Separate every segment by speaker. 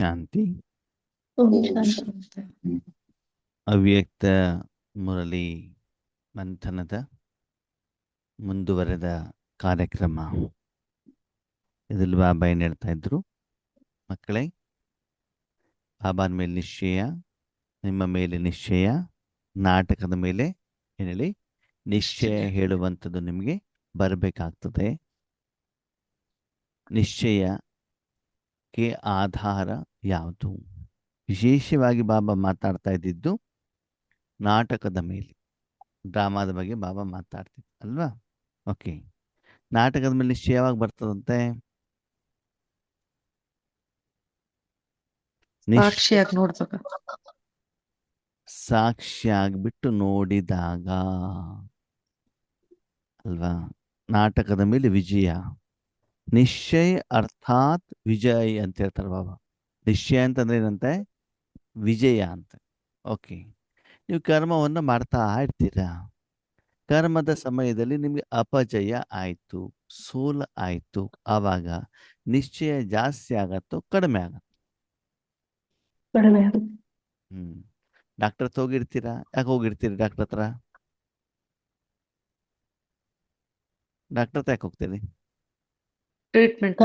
Speaker 1: ಶಾಂತಿ.
Speaker 2: ಓಂ
Speaker 3: ಓಂ
Speaker 2: ಶಾಂತಿ.
Speaker 3: ಶಾಂತಿ.
Speaker 1: ಅವ್ಯಕ್ತ ಮುರಳಿ ಮಂಥನದ ಮುಂದುವರೆದ ಕಾರ್ಯಕ್ರಮ. ಇದರಲ್ಲಿ ಬಾಬಾ ಏನು ಹೇಳ್ತಾ ಇದ್ರು? ಮಕ್ಕಳೇ, ಬಾಬಾನ ಮೇಲೆ ನಿಶ್ಚಯ, ನಿಮ್ಮ ಮೇಲೆ ನಿಶ್ಚಯ, ನಾಟಕದ ಮೇಲೆ ಏನು ಹೇಳಿ ನಿಶ್ಚಯ ಹೇಳುವಂಥದ್ದು ನಿಮಗೆ ಬರಬೇಕಾಗ್ತದೆ. ನಿಶ್ಚಯಕ್ಕೆ ಆಧಾರ ಯಾವುದು? ವಿಶೇಷವಾಗಿ ಬಾಬಾ ಮಾತಾಡ್ತಾ ಇದ್ದಿದ್ದು ನಾಟಕದ ಮೇಲೆ, ಡ್ರಾಮಾದ ಬಗ್ಗೆ ಬಾಬಾ ಮಾತಾಡ್ತಿದ್ರು ಅಲ್ವಾ? ಓಕೆ, ನಾಟಕದ ಮೇಲೆ ನಿಶ್ಚಯ ಯಾವಾಗ ಬರ್ತದಂತೆ?
Speaker 2: ಸಾಕ್ಷಿಯಾಗಿ ನೋಡ್ದಾಗ.
Speaker 1: ಸಾಕ್ಷಿಯಾಗ್ಬಿಟ್ಟು ನೋಡಿದಾಗ ಅಲ್ವಾ? ನಾಟಕದ ಮೇಲೆ ವಿಜಯ. ನಿಶ್ಚಯ ಅರ್ಥಾತ್ ವಿಜಯ್ ಅಂತ ಹೇಳ್ತಾರೆ ಬಾಬಾ. ನಿಶ್ಚಯ ಅಂತಂದ್ರೆ ಏನಂತೆ? ವಿಜಯ ಅಂತ. ಓಕೆ, ನೀವು ಕರ್ಮವನ್ನು ಮಾಡ್ತಾ ಇರ್ತೀರಾ. ಕರ್ಮದ ಸಮಯದಲ್ಲಿ ನಿಮಗೆ ಅಪಜಯ ಆಯಿತು, ಸೋಲು ಆಯಿತು. ಆವಾಗ ನಿಶ್ಚಯ ಜಾಸ್ತಿ ಆಗತ್ತೋ ಕಡಿಮೆ ಆಗತ್ತೋ?
Speaker 2: ಕಡಿಮೆ ಆಗುತ್ತೆ.
Speaker 1: ಡಾಕ್ಟರ್ ಹತ್ರ ಹೋಗಿರ್ತೀರಾ. ಯಾಕೆ ಹೋಗಿರ್ತೀರಿ ಡಾಕ್ಟರ್ ಹತ್ರ? ಡಾಕ್ಟರ್ ಹತ್ರ ಯಾಕೆ ಹೋಗ್ತೀರಿ?
Speaker 2: ಟ್ರೀಟ್ಮೆಂಟ್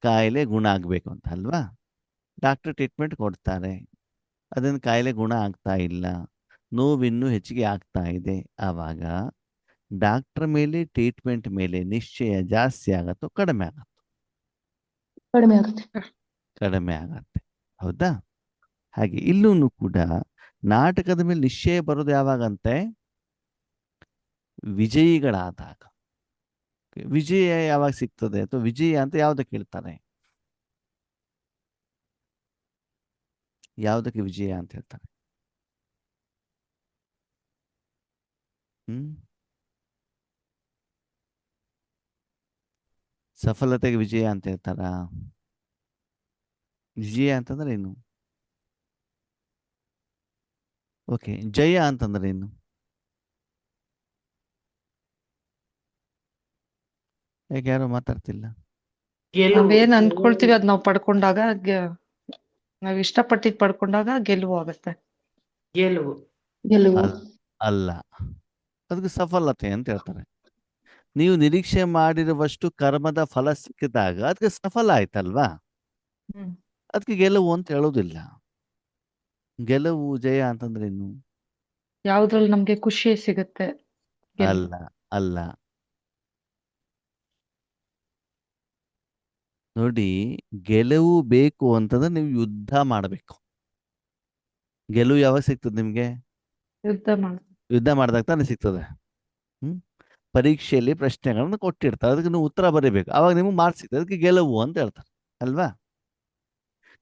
Speaker 1: ಕಾಯಿಲೆ ಗುಣ ಆಗಬೇಕು ಅಂತ ಅಲ್ವಾ? ಡಾಕ್ಟರ್ ಟ್ರೀಟ್ಮೆಂಟ್ ಕೊಡ್ತಾರೆ. ಅದನ್ನು ಕಾಯಿಲೆ ಗುಣ ಆಗ್ತಾ ಇಲ್ಲ, ನೋವಿನ್ನೂ ಹೆಚ್ಚಿಗೆ ಆಗ್ತಾ ಇದೆ. ಆವಾಗ ಡಾಕ್ಟರ್ ಮೇಲೆ, ಟ್ರೀಟ್ಮೆಂಟ್ ಮೇಲೆ ನಿಶ್ಚಯ ಜಾಸ್ತಿ ಆಗತ್ತೋ ಕಡಿಮೆ ಆಗತ್ತೋ?
Speaker 2: ಕಡಿಮೆ ಆಗುತ್ತೆ.
Speaker 1: ಕಡಿಮೆ ಆಗತ್ತೆ. ಹೌದಾ? ಹಾಗೆ ಇಲ್ಲೂ ಕೂಡ ನಾಟಕದ ಮೇಲೆ ನಿಶ್ಚಯ ಬರೋದು ಯಾವಾಗಂತೆ? ವಿಜಯಿಗಳಾದಾಗ. ವಿಜಯ ಯಾವಾಗ ಸಿಗ್ತದೆ ಅಥವಾ ವಿಜಯ ಅಂತ ಯಾವುದಕ್ಕೆ ಹೇಳ್ತಾರೆ? ಯಾವುದಕ್ಕೆ ವಿಜಯ ಅಂತ ಹೇಳ್ತಾರೆ? ಸಫಲತೆಗೆ ವಿಜಯ ಅಂತ ಹೇಳ್ತಾರ? ವಿಜಯ ಅಂತಂದ್ರೆ ಏನು? ಓಕೆ, ಜಯ ಅಂತಂದ್ರೆ ಏನು? ಯಾಕೆ ಯಾರು ಮಾತಾಡ್ತಿಲ್ಲ?
Speaker 2: ನಾವೇನ್ ಅನ್ಕೊಳ್ತೀವಿ ಅದ್ ನಾವು ಪಡ್ಕೊಂಡಾಗ, ನಾವ್ ಇಷ್ಟಪಟ್ಟಿದ್ ಪಡ್ಕೊಂಡಾಗ ಗೆಲುವು ಆಗುತ್ತೆ. ಗೆಲುವು
Speaker 1: ಅಲ್ಲ, ಅದಕ್ಕೆ ಸಫಲತೆ ಅಂತ ಹೇಳ್ತಾರೆ. ನೀವು ನಿರೀಕ್ಷೆ ಮಾಡಿರುವಷ್ಟು ಕರ್ಮದ ಫಲ ಸಿಕ್ಕಿದಾಗ ಅದಕ್ಕೆ ಸಫಲ ಆಯ್ತಲ್ವಾ? ಅದಕ್ಕೆ ಗೆಲುವು ಅಂತ ಹೇಳೋದಿಲ್ಲ. ಗೆಲುವು ಜಯ ಅಂತಂದ್ರೆ ಏನು?
Speaker 2: ಯಾವ್ದ್ರಲ್ಲಿ ನಮ್ಗೆ ಖುಷಿ ಸಿಗುತ್ತೆ.
Speaker 1: ಅಲ್ಲ ಅಲ್ಲ ನೋಡಿ, ಗೆಲುವು ಬೇಕು ಅಂತಂದ್ರೆ ನೀವು ಯುದ್ಧ ಮಾಡಬೇಕು. ಗೆಲುವು ಯಾವಾಗ ಸಿಗ್ತದೆ ನಿಮ್ಗೆ? ಯುದ್ಧ ಮಾಡಿದಾಗ ತಾನೇ ಸಿಗ್ತದೆ. ಪರೀಕ್ಷೆಯಲ್ಲಿ ಪ್ರಶ್ನೆಗಳನ್ನು ಕೊಟ್ಟಿರ್ತಾರೆ, ಅದಕ್ಕೆ ನೀವು ಉತ್ತರ ಬರೀಬೇಕು. ಅವಾಗ ನಿಮ್ಗೆ ಮಾರ್ಕ್ಸ್ ಸಿಗ್ತದೆ, ಅದಕ್ಕೆ ಗೆಲುವು ಅಂತ ಹೇಳ್ತಾರೆ ಅಲ್ವಾ?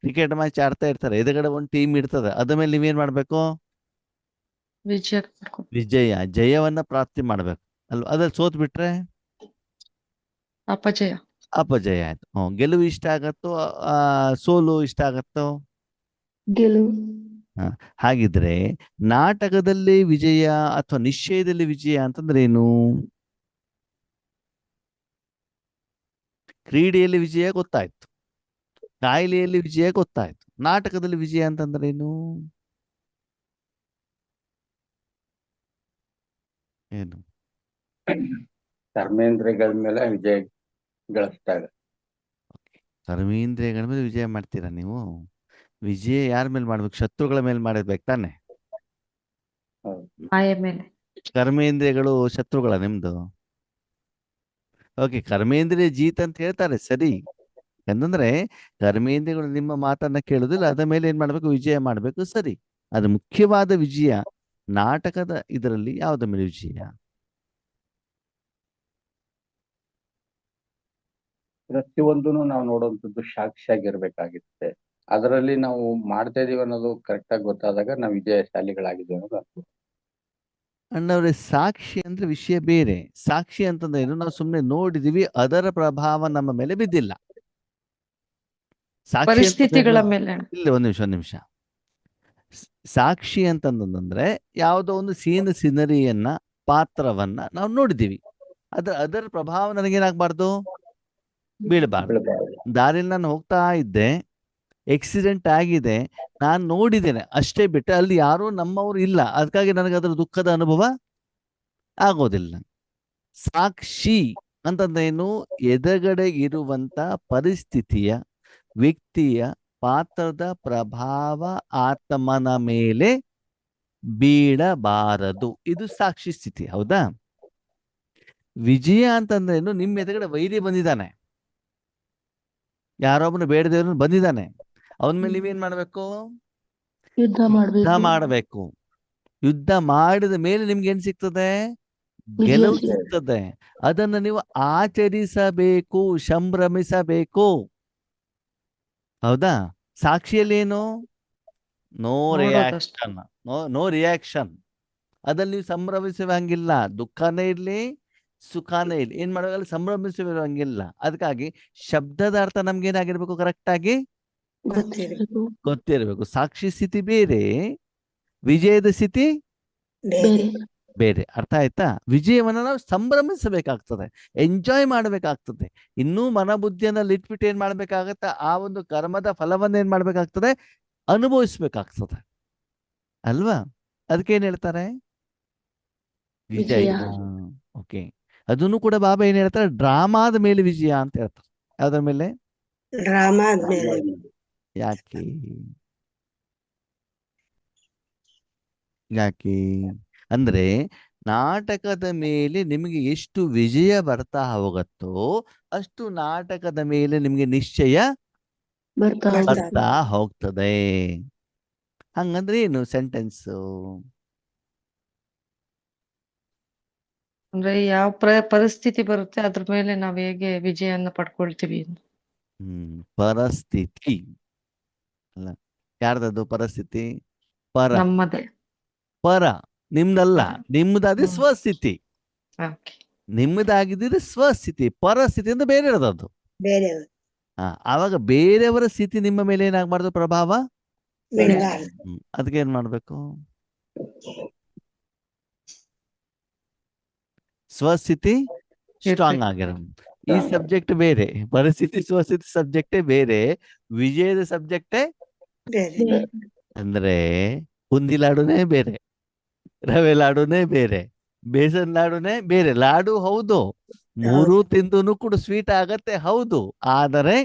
Speaker 1: ಕ್ರಿಕೆಟ್ ಮ್ಯಾಚ್ ಆಡ್ತಾ ಇರ್ತಾರೆ, ಎದುರುಗಡೆ ಒಂದು ಟೀಮ್ ಇರ್ತದೆ, ಅದ ಮೇಲೆ ನೀವೇನ್ ಮಾಡ್ಬೇಕು? ವಿಜಯ, ಜಯವನ್ನ ಪ್ರಾಪ್ತಿ ಮಾಡ್ಬೇಕು ಅಲ್ವಾ? ಅದ್ರಲ್ಲಿ ಸೋತ್ ಬಿಟ್ರೆ ಅಪಜಯ ಆಯ್ತು. ಗೆಲುವು ಇಷ್ಟ ಆಗತ್ತೋ ಸೋಲು ಇಷ್ಟ ಆಗತ್ತೋ?
Speaker 2: ಗೆಲುವು.
Speaker 1: ಹಾಗಿದ್ರೆ ನಾಟಕದಲ್ಲಿ ವಿಜಯ ಅಥವಾ ನಿಶ್ಚಯದಲ್ಲಿ ವಿಜಯ ಅಂತಂದ್ರೆ ಏನು? ಕ್ರೀಡೆಯಲ್ಲಿ ವಿಜಯ ಗೊತ್ತಾಯ್ತು, ಕಾಯಿಲೆಯಲ್ಲಿ ವಿಜಯ ಗೊತ್ತಾಯ್ತು. ನಾಟಕದಲ್ಲಿ ವಿಜಯ ಅಂತಂದ್ರೆ ಏನು? ಏನು?
Speaker 3: ಕರ್ಮೇಂದ್ರಿಯಗಳ ಮೇಲೆ ವಿಜಯ ಗಳಿಸಿದಾಗ.
Speaker 1: ಕರ್ಮೇಂದ್ರಿಯಗಳ ಮೇಲೆ ವಿಜಯ ಮಾಡ್ತೀರಾ ನೀವು? ವಿಜಯ ಯಾರ ಮೇಲೆ ಮಾಡ್ಬೇಕು? ಶತ್ರುಗಳ ಮೇಲೆ ಮಾಡಬೇಕು ತಾನೆ? ಕರ್ಮೇಂದ್ರಿಯಗಳು ಶತ್ರುಗಳ ನಿಮ್ದು? ಓಕೆ, ಕರ್ಮೇಂದ್ರಿಯ ಜೀತ್ ಅಂತ ಹೇಳ್ತಾರೆ, ಸರಿ. ಯಾಕಂದ್ರೆ ಕರ್ಮೇಂದ್ರಿಯಗಳು ನಿಮ್ಮ ಮಾತನ್ನ ಕೇಳುದಿಲ್ಲ, ಅದ ಮೇಲೆ ಏನ್ ಮಾಡ್ಬೇಕು? ವಿಜಯ ಮಾಡ್ಬೇಕು, ಸರಿ. ಅದು ಮುಖ್ಯವಾದ ವಿಜಯ. ನಾಟಕದ ಇದರಲ್ಲಿ ಯಾವುದ ಮೇಲೆ ವಿಜಯ?
Speaker 3: ಪ್ರತಿಯೊಂದನ್ನು ನಾವು ನೋಡುವಂಥದ್ದು ಸಾಕ್ಷಿಯಾಗಿರ್ಬೇಕಾಗಿರುತ್ತೆ. ಅದರಲ್ಲಿ ನಾವು ಮಾಡ್ತಾ ಇದೀವಿ ಅನ್ನೋದು ಕರೆಕ್ಟ್ ಆಗಿ ಗೊತ್ತಾದಾಗ ನಾವು ವಿಜಯಶಾಲಿಗಳಾಗಿದ್ದೀವಿ ಅನ್ನೋದು ಅರ್ಥ.
Speaker 1: ಅಣ್ಣವ್ರೆ, ಸಾಕ್ಷಿ ಅಂದ್ರೆ ವಿಷಯ ಬೇರೆ. ಸಾಕ್ಷಿ ಅಂತಂದ್ರೆ ಏನು? ನಾವು ಸುಮ್ಮನೆ ನೋಡಿದೀವಿ, ಅದರ ಪ್ರಭಾವ ನಮ್ಮ ಮೇಲೆ ಬಿದ್ದಿಲ್ಲ. ಸಾಕ್ಷಿ ಇಲ್ಲ, ಒಂದ್ ನಿಮಿಷ. ಸಾಕ್ಷಿ ಅಂತಂದ್ರೆ ಯಾವುದೋ ಒಂದು ಸಿನರಿಯನ್ನ, ಪಾತ್ರವನ್ನ ನಾವು ನೋಡಿದೀವಿ, ಅದರ ಪ್ರಭಾವ ನನಗೇನಾಗಬಾರ್ದು? ಬೀಳಬಾರ್ದು. ದಾರಿಯಲ್ಲಿ ನಾನು ಹೋಗ್ತಾ ಇದ್ದೆ, ಆಕ್ಸಿಡೆಂಟ್ ಆಗಿದೆ, ನಾನು ನೋಡಿದ್ದೇನೆ ಅಷ್ಟೇ ಬಿಟ್ಟು ಅಲ್ಲಿ ಯಾರೂ ನಮ್ಮವರು ಇಲ್ಲ, ಅದಕ್ಕಾಗಿ ನನಗೆ ಅದರ ದುಃಖದ ಅನುಭವ ಆಗೋದಿಲ್ಲ. ಸಾಕ್ಷಿ ಅಂತಂದೇನು? ಎದುರುಗಡೆ ಇರುವಂತ ಪರಿಸ್ಥಿತಿಯ, ವ್ಯಕ್ತಿಯ ಪಾತ್ರದ ಪ್ರಭಾವ ಆತ್ಮನ ಮೇಲೆ ಬೀಳಬಾರದು. ಇದು ಸಾಕ್ಷಿ ಸ್ಥಿತಿ. ಹೌದಾ? ವಿಜಯ ಅಂತಂದ್ರೇನು? ನಿಮ್ಮ ಎದುರುಗಡೆ ವೈರಿ ಬಂದಿದ್ದಾನೆ, ಯಾರೊಬ್ಬನು ಬೇಡದೇವ್ರನ್ನ ಬಂದಿದ್ದಾನೆ, ಅವನ ಮೇಲೆ ನೀವೇನ್ ಮಾಡ್ಬೇಕು?
Speaker 2: ಯುದ್ಧ
Speaker 1: ಯುದ್ಧ
Speaker 2: ಮಾಡ್ಬೇಕು.
Speaker 1: ಮಾಡಬೇಕು. ಯುದ್ಧ ಮಾಡಿದ ಮೇಲೆ ನಿಮ್ಗೆ ಏನ್ ಸಿಗ್ತದೆ?
Speaker 2: ವಿಜಯ
Speaker 1: ಗೆಲುವು
Speaker 2: ಸಿಗ್ತದೆ.
Speaker 1: ಸಿಗ್ತದೆ. ಅದನ್ನ ನೀವು ಆಚರಿಸಬೇಕು, ಸಂಭ್ರಮಿಸಬೇಕು. ಹೌದಾ? ಸಾಕ್ಷಿಯಲ್ಲಿ ಏನು? ನೋ
Speaker 2: ನೋಡೋದಷ್ಟೇ.
Speaker 1: ರಿಯಾಕ್ಷನ್. No reaction. ಅದಲ್ಲಿ ನೀವು ಸಂಭ್ರಮಿಸುವ ಹಂಗಿಲ್ಲ. ದುಃಖನೇ ಇರ್ಲಿ, ಸುಖಾನೇ ಇರ್ಲಿ, ಏನ್ ಮಾಡೋಲ್ಲ, ಸಂಭ್ರಮಿಸುವ ಹಂಗಿಲ್ಲ. ಅದಕ್ಕಾಗಿ ಶಬ್ದದ ಅರ್ಥ ನಮ್ಗೆ ಏನಾಗಿರ್ಬೇಕು? ಕರೆಕ್ಟ್ ಆಗಿ
Speaker 2: ಗೊತ್ತಿರ್ಬೇಕು.
Speaker 1: ಗೊತ್ತಿರಬೇಕು. ಸಾಕ್ಷಿ ಸ್ಥಿತಿ ಬೇರೆ, ವಿಜಯದ ಸ್ಥಿತಿ
Speaker 2: ಬೇರೆ.
Speaker 1: ಬೇರೆ. ಅರ್ಥ ಆಯ್ತಾ? ವಿಜಯವನ್ನ ನಾವು ಸಂಭ್ರಮಿಸಬೇಕಾಗ್ತದೆ, ಎಂಜಾಯ್ ಮಾಡಬೇಕಾಗ್ತದೆ. ಇನ್ನೂ ಮನಬುದ್ಧಿಯನ್ನ ಇಟ್ಬಿಟ್ಟು ಏನ್ ಮಾಡ್ಬೇಕಾಗತ್ತೆ? ಆ ಒಂದು ಕರ್ಮದ ಫಲವನ್ನ ಏನ್ ಮಾಡ್ಬೇಕಾಗ್ತದೆ? ಅನುಭವಿಸ್ಬೇಕಾಗ್ತದೆ ಅಲ್ವಾ? ಅದಕ್ಕೇನ್ ಹೇಳ್ತಾರೆ? ವಿಜಯ.
Speaker 2: ವಿಜಯ.
Speaker 1: ಓಕೆ. ಅದನ್ನು ಕೂಡ ಬಾಬಾ ಏನ್ ಹೇಳ್ತಾರೆ? ಡ್ರಾಮಾದ ಮೇಲೆ ವಿಜಯ ಅಂತ ಹೇಳ್ತಾರೆ. ಯಾವ್ದ್ರ ಮೇಲೆ?
Speaker 4: ಡ್ರಾಮಾ ಆದ್ಮೇಲೆ.
Speaker 1: ಯಾಕೆ? ಯಾಕೆ ಅಂದ್ರೆ ನಾಟಕದ ಮೇಲೆ ನಿಮಗೆ ಎಷ್ಟು ವಿಜಯ ಬರ್ತಾ ಹೋಗತ್ತೋ ಅಷ್ಟು ನಾಟಕದ ಮೇಲೆ ನಿಮಗೆ ನಿಶ್ಚಯ
Speaker 2: ಬರ್ತಾ
Speaker 1: ಬರ್ತಾ ಹೋಗ್ತದೆ. ಹಂಗಂದ್ರೆ ಏನು ಸೆಂಟೆನ್ಸ್?
Speaker 2: ಅಂದ್ರೆ ಯಾವ ಪರಿಸ್ಥಿತಿ ಬರುತ್ತೆ ಅದ್ರ ಮೇಲೆ ನಾವ್ ಹೇಗೆ ವಿಜಯನ್ನ ಪಡ್ಕೊಳ್ತೀವಿ.
Speaker 1: ಪರಿಸ್ಥಿತಿ ಅಲ್ಲ, ಯಾರ್ದದು ಪರಿಸ್ಥಿತಿ? ಪರ.
Speaker 2: ನಮ್ಮದೇ.
Speaker 1: ಪರ ನಿಮ್ದಲ್ಲ, ನಿಮ್ದಾದ ಸ್ವಸ್ಥಿತಿ.
Speaker 2: ಓಕೆ.
Speaker 1: ನಿಮ್ಮದಾಗಿದ್ದರೆ ಸ್ವಸ್ಥಿತಿ. ಪರಿಸ್ಥಿತಿ ಅಂತ ಬೇರೆ ಇರೋದದು.
Speaker 4: ಬೇರೆ
Speaker 1: ಆವಾಗ ಬೇರೆಯವರ ಸ್ಥಿತಿ ನಿಮ್ಮ ಮೇಲೆ ಏನಾಗಬಾರ್ದು? ಪ್ರಭಾವ
Speaker 4: ಬಿಡಬಾರ್ದು.
Speaker 1: ಅದಕ್ಕೆ ಏನ್ ಮಾಡ್ಬೇಕು? ಸ್ವಸ್ಥಿತಿ ಸ್ಟ್ರಾಂಗ್ ಆಗಿರೋ. ಈ ಸಬ್ಜೆಕ್ಟ್ ಬೇರೆ, ಪರಿಸ್ಥಿತಿ ಸ್ವಸ್ಥಿತಿ ಸಬ್ಜೆಕ್ಟೇ ಬೇರೆ, ವಿಜಯದ ಸಬ್ಜೆಕ್ಟೇ
Speaker 4: ಬೇರೆ.
Speaker 1: ಅಂದ್ರೆ ಬುಂದಿ ಲಾಡುನೇ ಬೇರೆ, ರವೆ ಲಾಡುನೇ ಬೇರೆ, ಬೇಸನ್ ಲಾಡುನೇ ಬೇರೆ. ಲಾಡು ಹೌದು, ಮೂರು ತಿಂದು ಕೂಡ ಸ್ವೀಟ್ ಆಗತ್ತೆ ಹೌದು, ಆದರೆ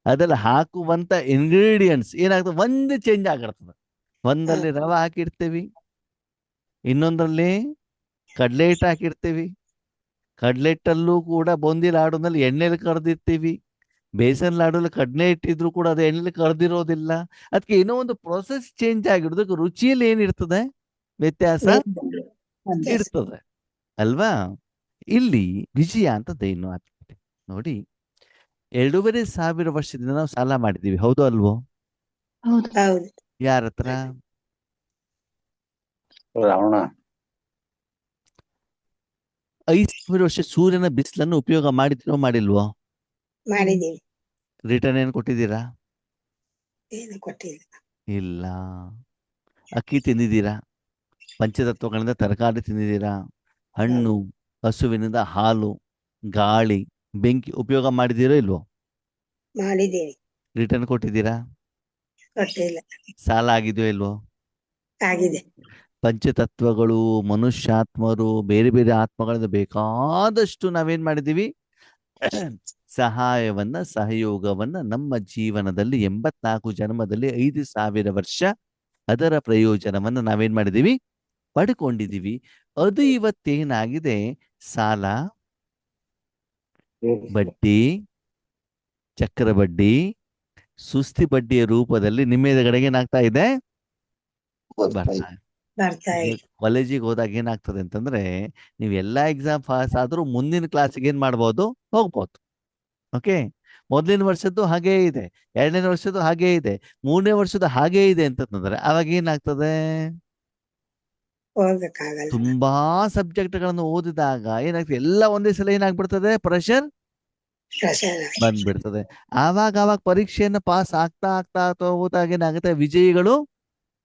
Speaker 1: ಅದ್ರಲ್ಲಿ ಹಾಕುವಂತ ಇಂಗ್ರೀಡಿಯೆಂಟ್ಸ್ ಏನಾಗ್ತದೆ? ಒಂದು ಚೇಂಜ್ ಆಗಿರ್ತದೆ. ಒಂದಲ್ಲಿ ರವೆ ಹಾಕಿರ್ತೀವಿ, ಇನ್ನೊಂದ್ರಲ್ಲಿ ಕಡ್ಲೆ ಹಿಟ್ಟು ಹಾಕಿರ್ತೀವಿ, ಕಡ್ಲೆ ಹಿಟ್ಟಲ್ಲೂ ಕೂಡ ಬೂಂದಿ ಲಾಡುನಲ್ಲಿ ಎಣ್ಣೆಲಿ ಕರೆದಿರ್ತೀವಿ, ಬೇಸನ್ ಲಾಡಲ್ಲಿ ಕಡ್ಲೆ ಇಟ್ಟಿದ್ರು ಕೂಡ ಅದು ಎಣ್ಣೆಲಿ ಕರೆದಿರೋದಿಲ್ಲ. ಅದಕ್ಕೆ ಏನೋ ಒಂದು ಪ್ರೊಸೆಸ್ ಚೇಂಜ್ ಆಗಿರೋದಕ್ಕೆ ರುಚಿಯಲ್ಲಿ ಏನಿರ್ತದೆ? ವ್ಯತ್ಯಾಸ ಇರ್ತದೆ ಅಲ್ವಾ? ಇಲ್ಲಿ ವಿಜಯ ಅಂತದ್ದು ಏನು ಆಗ್ತದೆ ನೋಡಿ. 2,500 ವರ್ಷದಿಂದ ನಾವು ಸಾಲ ಮಾಡಿದೀವಿ, ಹೌದು ಅಲ್ವೋ?
Speaker 2: ಹೌದು.
Speaker 1: ಯಾರ ಹತ್ರ?
Speaker 3: ರಾವಣ.
Speaker 1: 5,000 ವರ್ಷ ಸೂರ್ಯನ ಬಿಸಿಲನ್ನು ಉಪಯೋಗ ಮಾಡಿದ್ರೋ ಮಾಡಿಲ್ವೋ?
Speaker 4: ಮಾಡಿದೀವಿ.
Speaker 1: ರಿಟರ್ನ್ ಏನು ಕೊಟ್ಟಿದ್ದೀರಾ?
Speaker 4: ಏನು ಕೊಟ್ಟಿಲ್ಲ.
Speaker 1: ಇಲ್ಲ. ಅಕ್ಕಿ ತಿಂದಿದ್ದೀರಾ? ಪಂಚತತ್ವಗಳಿಂದ ತರಕಾರಿ ತಿಂದಿದ್ದೀರಾ? ಹಣ್ಣು, ಹಸುವಿನಿಂದ ಹಾಲು, ಗಾಳಿ, ಬೆಂಕಿ ಉಪಯೋಗ ಮಾಡಿದ್ದೀರೋ ಇಲ್ವೋ?
Speaker 4: ಮಾಡಿದೀವಿ.
Speaker 1: ರಿಟರ್ನ್ ಕೊಟ್ಟಿದ್ದೀರಾ?
Speaker 4: ಕೊಟ್ಟಿಲ್ಲ.
Speaker 1: ಸಾಲ ಆಗಿದೆಯೋ ಇಲ್ವೋ?
Speaker 4: ಆಗಿದೆ.
Speaker 1: ಪಂಚತತ್ವಗಳು, ಮನುಷ್ಯಾತ್ಮರು, ಬೇರೆ ಬೇರೆ ಆತ್ಮಗಳಿಂದ ಬೇಕಾದಷ್ಟು ನಾವೇನ್ ಮಾಡಿದೀವಿ? ಸಹಾಯವನ್ನ, ಸಹಯೋಗವನ್ನ ನಮ್ಮ ಜೀವನದಲ್ಲಿ 84 ಜನ್ಮದಲ್ಲಿ 5,000 ವರ್ಷ ಅದರ ಪ್ರಯೋಜನವನ್ನ ನಾವೇನ್ ಮಾಡಿದೀವಿ? ಪಡ್ಕೊಂಡಿದೀವಿ. ಅದು ಇವತ್ತೇನಾಗಿದೆ? ಸಾಲ, ಬಡ್ಡಿ, ಚಕ್ರ ಬಡ್ಡಿ, ಸುಸ್ತಿ ಬಡ್ಡಿಯ ರೂಪದಲ್ಲಿ ನಿಮ್ಮ ಎದುರುಗಡೆಗೆ ಏನಾಗ್ತಾ ಇದೆ?
Speaker 4: ಬರ್ತಾ ಇದೆ.
Speaker 1: ಕಾಲೇಜಿಗೆ ಹೋದಾಗ ಏನಾಗ್ತದೆ ಅಂತಂದ್ರೆ, ನೀವು ಎಲ್ಲಾ ಎಕ್ಸಾಮ್ ಪಾಸ್ ಆದ್ರೂ ಮುಂದಿನ ಕ್ಲಾಸಿಗೆ ಏನ್ ಮಾಡ್ಬೋದು? ಹೋಗ್ಬೋದು. ಓಕೆ. ಮೊದಲಿನ ವರ್ಷದ್ದು ಹಾಗೇ ಇದೆ, 2ನೇ ವರ್ಷದ್ದು ಹಾಗೇ ಇದೆ, 3ನೇ ವರ್ಷದ್ದು ಹಾಗೇ ಇದೆ ಅಂತಂದ್ರೆ ಅವಾಗ ಏನಾಗ್ತದೆ?
Speaker 4: ಹೋಗಕ್ಕಾಗಲ್ಲ.
Speaker 1: ತುಂಬಾ ಸಬ್ಜೆಕ್ಟ್ಗಳನ್ನು ಓದಿದಾಗ ಏನಾಗ್ತದೆ? ಎಲ್ಲ ಒಂದೇ ಸಲ ಏನಾಗ್ಬಿಡ್ತದೆ? ಪ್ರೆಷರ್ ಬಂದ್ಬಿಡ್ತದೆ. ಆವಾಗ ಪರೀಕ್ಷೆಯನ್ನು ಪಾಸ್ ಆಗ್ತಾ ಹೋದಾಗ ಏನಾಗುತ್ತೆ? ವಿಜಯಿಗಳು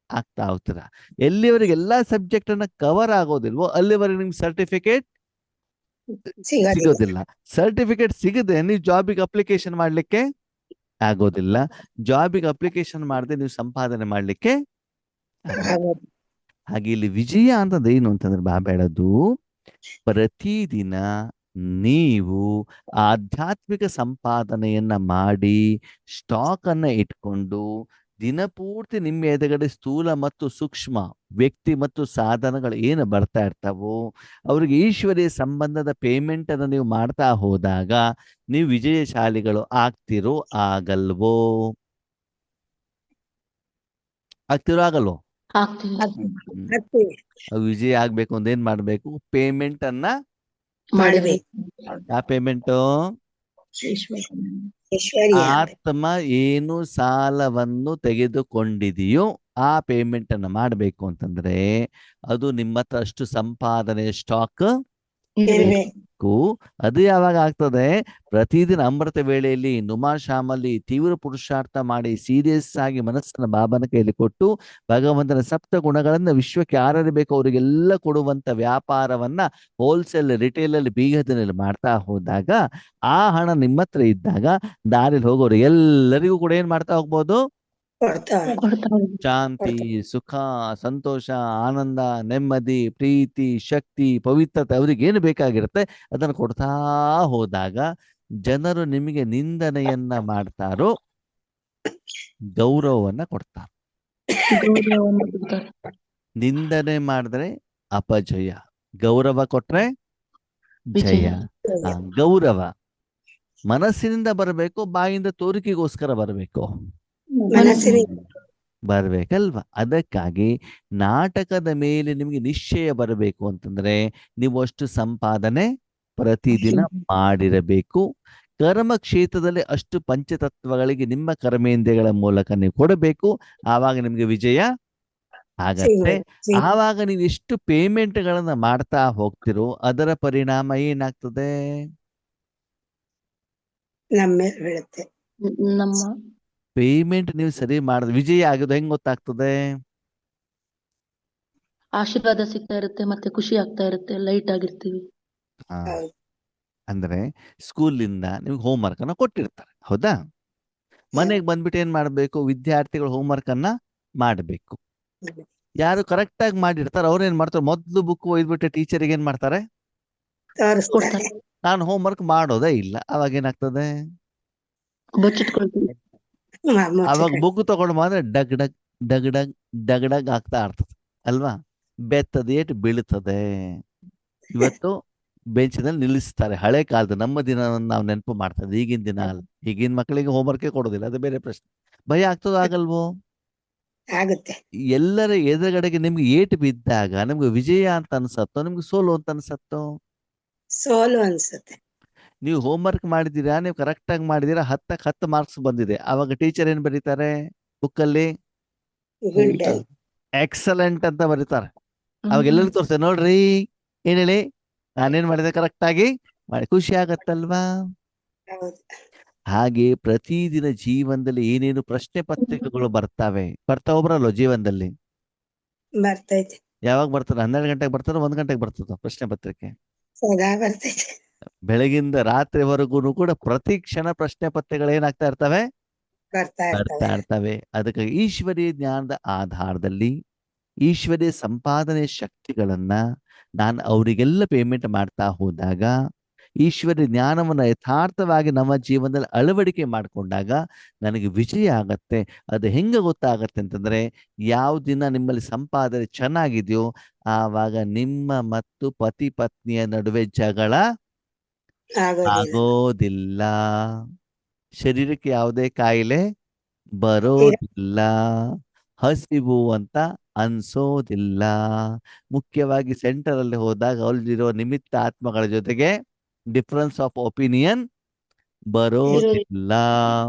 Speaker 1: ಆಗ್ತಾ ಹೋಗ್ತೀರ. ಎಲ್ಲಿವರೆಗೆ ಎಲ್ಲಾ ಸಬ್ಜೆಕ್ಟ್ ಅನ್ನ ಕವರ್ ಆಗೋದಿಲ್ವೋ ಅಲ್ಲಿವರೆಗೆ ನಿಮ್ಗೆ ಸರ್ಟಿಫಿಕೇಟ್ ಸಿಗೋದಿಲ್ಲ. ಸರ್ಟಿಫಿಕೇಟ್ ಸಿಗದೆ ನೀವು ಜಾಬಿಗೆ ಅಪ್ಲಿಕೇಶನ್ ಮಾಡ್ಲಿಕ್ಕೆ ಆಗೋದಿಲ್ಲ. ಜಾಬಿಗೆ ಅಪ್ಲಿಕೇಶನ್ ಮಾಡದೆ ನೀವು ಸಂಪಾದನೆ ಮಾಡ್ಲಿಕ್ಕೆ ಆಗೋದಿಲ್ಲ.
Speaker 4: ಆಗೋದು.
Speaker 1: ಹಾಗೆ ಇಲ್ಲಿ ವಿಜಯ ಅಂತಂದ್ರೆ ಏನು ಅಂತಂದ್ರೆ ಬಾಬೇಡದು ಪ್ರತಿದಿನ ನೀವು ಆಧ್ಯಾತ್ಮಿಕ ಸಂಪಾದನೆಯನ್ನ ಮಾಡಿ ಸ್ಟಾಕ್ ಅನ್ನ ಇಟ್ಕೊಂಡು ದಿನಪೂರ್ತಿ ನಿಮ್ಮ ಎದುರುಗಡೆ ಸ್ಥೂಲ ಮತ್ತು ಸೂಕ್ಷ್ಮ ವ್ಯಕ್ತಿ ಮತ್ತು ಸಾಧನಗಳು ಏನು ಬರ್ತಾ ಇರ್ತಾವೋ ಅವ್ರಿಗೆ ಈಶ್ವರೀಯ ಸಂಬಂಧದ ಪೇಮೆಂಟ್ ಅನ್ನು ನೀವು ಮಾಡ್ತಾ ಹೋದಾಗ ನೀವು ವಿಜಯಶಾಲಿಗಳು ಆಗ್ತಿರೋ ಆಗಲ್ವೋ? ಆಗ್ತಿರೋ ಆಗಲ್ವೋ?
Speaker 5: ಆಗ್ತೀವಿ.
Speaker 1: ಹ್ಮ್.
Speaker 4: ಆಗ್ತೀವಿ.
Speaker 1: ವಿಜಯ ಆಗ್ಬೇಕು ಅಂದ್ರೆ ಏನ್ ಮಾಡ್ಬೇಕು? ಪೇಮೆಂಟ್ ಅನ್ನ.
Speaker 4: ಮಾಡ್ಬೇಕು.
Speaker 1: ಯಾವ ಪೇಮೆಂಟು?
Speaker 4: ಐಶ್ವರ್ಯ
Speaker 1: ಆತ್ಮ ಏನು ಸಾಲವನ್ನು ತೆಗೆದುಕೊಂಡಿದೆಯೋ ಆ ಪೇಮೆಂಟ್ ಅನ್ನು ಮಾಡಬೇಕು ಅಂತಂದ್ರೆ ಅದು ನಿಮ್ಮ ಹತ್ರ ಅಷ್ಟು ಸಂಪಾದನೆ ಸ್ಟಾಕ್
Speaker 4: ಇರ್ಬೇಕು.
Speaker 1: ಅದು ಯಾವಾಗ ಆಗ್ತದೆ? ಪ್ರತಿದಿನ ಅಮೃತ ವೇಳೆಯಲ್ಲಿ ನುಮಾಶಾಮಲ್ಲಿ ತೀವ್ರ ಪುರುಷಾರ್ಥ ಮಾಡಿ ಸೀರಿಯಸ್ ಆಗಿ ಮನಸ್ಸನ್ನ ಬಾಬನ ಕೈಯಲ್ಲಿ ಕೊಟ್ಟು ಭಗವಂತನ ಸಪ್ತ ಗುಣಗಳನ್ನ ವಿಶ್ವಕ್ಕೆ ಯಾರು ಬೇಕು ಅವರಿಗೆಲ್ಲ ಕೊಡುವಂತ ವ್ಯಾಪಾರವನ್ನ ಹೋಲ್ಸೇಲ್ ರಿಟೇಲ್ ಅಲ್ಲಿ ಬೀಗದಲ್ಲಿ ಮಾಡ್ತಾ ಹೋದಾಗ ಆ ಹಣ ನಿಮ್ಮ ಹತ್ರ ಇದ್ದಾಗ ದಾರಿಲಿ ಹೋಗೋರು ಎಲ್ಲರಿಗೂ ಕೂಡ ಏನ್ ಮಾಡ್ತಾ ಹೋಗ್ಬೋದು?
Speaker 4: ಕೊಡ್ತಾ
Speaker 1: ಶಾಂತಿ, ಸುಖ, ಸಂತೋಷ, ಆನಂದ, ನೆಮ್ಮದಿ, ಪ್ರೀತಿ, ಶಕ್ತಿ, ಪವಿತ್ರತೆ ಅವ್ರಿಗೆ ಏನು ಬೇಕಾಗಿರುತ್ತೆ ಅದನ್ನು ಕೊಡ್ತಾ ಹೋದಾಗ ಜನರು ನಿಮಗೆ ನಿಂದನೆಯನ್ನ ಮಾಡ್ತಾರೋ ಗೌರವವನ್ನ ಕೊಡ್ತಾರೆ.
Speaker 5: ಗೌರವವನ್ನು ಕೊಡ್ತಾರೆ.
Speaker 1: ನಿಂದನೆ ಮಾಡಿದ್ರೆ ಅಪಜಯ, ಗೌರವ ಕೊಟ್ರೆ ಜಯ.
Speaker 5: ವಿಜಯ.
Speaker 1: ಆ ಗೌರವ ಮನಸ್ಸಿನಿಂದ ಬರಬೇಕು, ಬಾಯಿಂದ ತೋರಿಕೆಗೋಸ್ಕರ ಬರಬೇಕು?
Speaker 4: ಮನಸ್ಸಿನ
Speaker 1: ಬರ್ಬೇಕಲ್ವಾ? ಅದಕ್ಕಾಗಿ ನಾಟಕದ ಮೇಲೆ ನಿಮಗೆ ನಿಶ್ಚಯ ಬರಬೇಕು ಅಂತಂದ್ರೆ ನೀವು ಅಷ್ಟು ಸಂಪಾದನೆ ಪ್ರತಿದಿನ ಮಾಡಿರಬೇಕು. ಕರ್ಮ ಕ್ಷೇತ್ರದಲ್ಲಿ ಅಷ್ಟು ಪಂಚತತ್ವಗಳಿಗೆ ನಿಮ್ಮ ಕರ್ಮೇಂದ್ರಿಯಗಳ ಮೂಲಕ ನೀವು ಕೊಡಬೇಕು. ಆವಾಗ ನಿಮ್ಗೆ ವಿಜಯ ಆಗತ್ತೆ. ಆವಾಗ ನೀವು ಎಷ್ಟು ಪೇಮೆಂಟ್ಗಳನ್ನ ಮಾಡ್ತಾ ಹೋಗ್ತಿರೋ ಅದರ ಪರಿಣಾಮ ಏನಾಗ್ತದೆ?
Speaker 4: ನಮ್ಮ ಮೇಲೆ ಬೀಳುತ್ತೆ.
Speaker 5: ನಮ್ಮ
Speaker 1: ಪೇಮೆಂಟ್ ನೀವು ಸರಿ ಮಾಡಿದ್ರೆ ವಿಜಯ ಆಗೋದು ಹೆಂಗ್ ಗೊತ್ತಾಗ್ತದೆ?
Speaker 5: ಆಶೀರ್ವಾದ ಸಿಗ್ತಾ ಇರುತ್ತೆ, ಮತ್ತೆ ಖುಷಿ ಆಗ್ತಾ ಇರುತ್ತೆ, ಲೈಟ್ ಆಗಿರ್ತೀವಿ.
Speaker 1: ಆ,
Speaker 4: ಹೌದು.
Speaker 1: ಅಂದ್ರೆ ಸ್ಕೂಲಿಂದ ನಿಮ್ಗೆ ಹೋಮ್ವರ್ಕ್ ಅನ್ನ ಕೊಟ್ಟಿರ್ತಾರೆ, ಹೌದಾ? ಮನೆಗೆ ಬಂದ್ಬಿಟ್ಟು ಏನ್ ಮಾಡ್ಬೇಕು? ವಿದ್ಯಾರ್ಥಿಗಳು ಹೋಮ್ವರ್ಕ್ ಅನ್ನ ಮಾಡ್ಬೇಕು. ಯಾರು ಕರೆಕ್ಟ್ ಆಗಿ ಮಾಡಿರ್ತಾರೆ ಅವ್ರು ಏನ್ ಮಾಡ್ತಾರೆ? ಮೊದ್ಲು ಬುಕ್ ಒಯ್ದ್ಬಿಟ್ಟು ಟೀಚರಿಗೆ ಏನ್ ಮಾಡ್ತಾರೆ?
Speaker 4: ತೋರಿಸ್ತಾರೆ.
Speaker 5: ಕೊಡ್ತಾರೆ.
Speaker 1: ನಾನು ಹೋಮ್ವರ್ಕ್ ಮಾಡೋದೇ ಇಲ್ಲ. ಅವಾಗ ಏನಾಗ್ತದೆ?
Speaker 5: ಬಚ್ಚಿಟ್ಕೊಳ್ತೀವಿ.
Speaker 1: ಅವಾಗ ಬುಕ್ ತಗೊಂಡು ಮಾತ್ರ ಡಗ್ ಡಗ್ ಡಗ್ ಡಗ್ ಡಗ್ ಡಗ್ ಆಗ್ತಾ ಇರ್ತದೆ ಅಲ್ವಾ? ಬೆತ್ತದೇಟ್ ಬೀಳುತ್ತದೆ. ಇವತ್ತು ಬೆಂಚಿನಲ್ಲಿ ನಿಲ್ಲಿಸ್ತಾರೆ. ಹಳೆ ಕಾಲದ ನಮ್ಮ ದಿನವನ್ನು ನಾವು ನೆನಪು ಮಾಡ್ತಾ ಇದ್ದೀವಿ, ಈಗಿನ ದಿನ ಅಲ್ಲ. ಈಗಿನ ಮಕ್ಕಳಿಗೆ ಹೋಮ್ವರ್ಕೇ ಕೊಡೋದಿಲ್ಲ, ಅದು ಬೇರೆ ಪ್ರಶ್ನೆ. ಭಯ ಆಗ್ತದೋ ಆಗಲ್ವೋ?
Speaker 4: ಆಗುತ್ತೆ.
Speaker 1: ಎಲ್ಲರ ಎದುರುಗಡೆಗೆ ನಿಮ್ಗೆ ಏಟು ಬಿದ್ದಾಗ ನಿಮ್ಗೆ ವಿಜಯ ಅಂತ ಅನ್ಸತ್ತೋ ನಿಮ್ಗೆ ಸೋಲು ಅಂತ ಅನ್ಸತ್ತೋ?
Speaker 4: ಸೋಲು ಅನ್ಸುತ್ತೆ.
Speaker 1: ನೀವು ಹೋಮ್ವರ್ಕ್ ಮಾಡಿದ್ದೀರಾ, ನೀವು ಕರೆಕ್ಟ್ ಆಗಿ ಮಾಡಿದ್ದೀರಾ, 10ಕ್ಕೆ 10 ಮಾರ್ಕ್ಸ್ ಬಂದಿದೆ. ಅವಾಗ ಟೀಚರ್ ಏನ್ ಬರೀತಾರೆ ಬುಕ್ಕಲ್ಲಿ?
Speaker 4: ಗುಡ್.
Speaker 1: ಎಕ್ಸಲೆಂಟ್ ಅಂತ ಬರೀತಾರೆ. ಅವಾಗ ಎಲ್ಲರಿಗೂ ತೋರಿಸ್ತಾರೆ, ನೋಡ್ರಿ ಏನ್ ಹೇಳಿ ನಾನೇನ್ ಮಾಡಿದೆ ಕರೆಕ್ಟ್ ಆಗಿ ಮಾಡಿ. ಖುಷಿ ಆಗತ್ತಲ್ವಾ?
Speaker 4: ಹೌದು.
Speaker 1: ಹಾಗೆ ಪ್ರತಿದಿನ ಜೀವನದಲ್ಲಿ ಏನೇನು ಪ್ರಶ್ನೆ ಪತ್ರಿಕೆಗಳು ಬರ್ತಾವ ಬರಲ್ವ ಜೀವನದಲ್ಲಿ?
Speaker 4: ಬರ್ತೈತೆ.
Speaker 1: ಯಾವಾಗ ಬರ್ತಾರೆ? 12 ಗಂಟೆಗೆ ಬರ್ತಾರೋ 1 ಗಂಟೆಗೆ ಬರ್ತದ ಪ್ರಶ್ನೆ ಪತ್ರಿಕೆ?
Speaker 4: ಸದಾ ಬರ್ತೈತೆ.
Speaker 1: ಬೆಳಗಿಂದ ರಾತ್ರಿವರೆಗೂ ಕೂಡ ಪ್ರತಿ ಕ್ಷಣ ಪ್ರಶ್ನೆ ಪತ್ರಿಕೆಗಳು ಏನಾಗ್ತಾ ಇರ್ತವೆ?
Speaker 4: ಬರ್ತಾ
Speaker 1: ಬರ್ತಾ
Speaker 4: ಇರ್ತವೆ.
Speaker 1: ಇರ್ತವೆ. ಅದಕ್ಕೆ ಈಶ್ವರೀಯ ಜ್ಞಾನದ ಆಧಾರದಲ್ಲಿ ಈಶ್ವರೀಯ ಸಂಪಾದನೆ ಶಕ್ತಿಗಳನ್ನ ನಾನು ಅವರಿಗೆಲ್ಲ ಪೇಮೆಂಟ್ ಮಾಡ್ತಾ ಹೋದಾಗ ಈಶ್ವರ್ಯ ಜ್ಞಾನವನ್ನ ಯಥಾರ್ಥವಾಗಿ ನಮ್ಮ ಜೀವನದಲ್ಲಿ ಅಳವಡಿಕೆ ಮಾಡಿಕೊಂಡಾಗ ನನಗೆ ವಿಜಯ ಆಗತ್ತೆ. ಅದು ಹೆಂಗೆ ಗೊತ್ತಾಗತ್ತೆ ಅಂತಂದ್ರೆ ಯಾವ ದಿನ ನಿಮ್ಮಲ್ಲಿ ಸಂಪಾದನೆ ಚೆನ್ನಾಗಿದೆಯೋ ಆವಾಗ ನಿಮ್ಮ ಮತ್ತು ಪತಿ ಪತ್ನಿಯ ನಡುವೆ ಜಗಳ
Speaker 4: ಆಗೋದಿಲ್ಲ.
Speaker 1: ಆಗೋದಿಲ್ಲ. ಶರೀರಕ್ಕೆ ಯಾವುದೇ ಕಾಯಿಲೆ ಬರೋದಿಲ್ಲ. ಹಸಿವು ಅಂತ ಅನ್ಸೋದಿಲ್ಲ. ಮುಖ್ಯವಾಗಿ ಸೆಂಟರ್ ಅಲ್ಲಿ ಹೋದಾಗ ಅಲ್ಲಿರೋ ನಿಮಿತ್ತ ಆತ್ಮಗಳ ಜೊತೆಗೆ ಡಿಫರೆನ್ಸ್ ಆಫ್ ಒಪಿನಿಯನ್ ಬರೋದಿಲ್ಲ.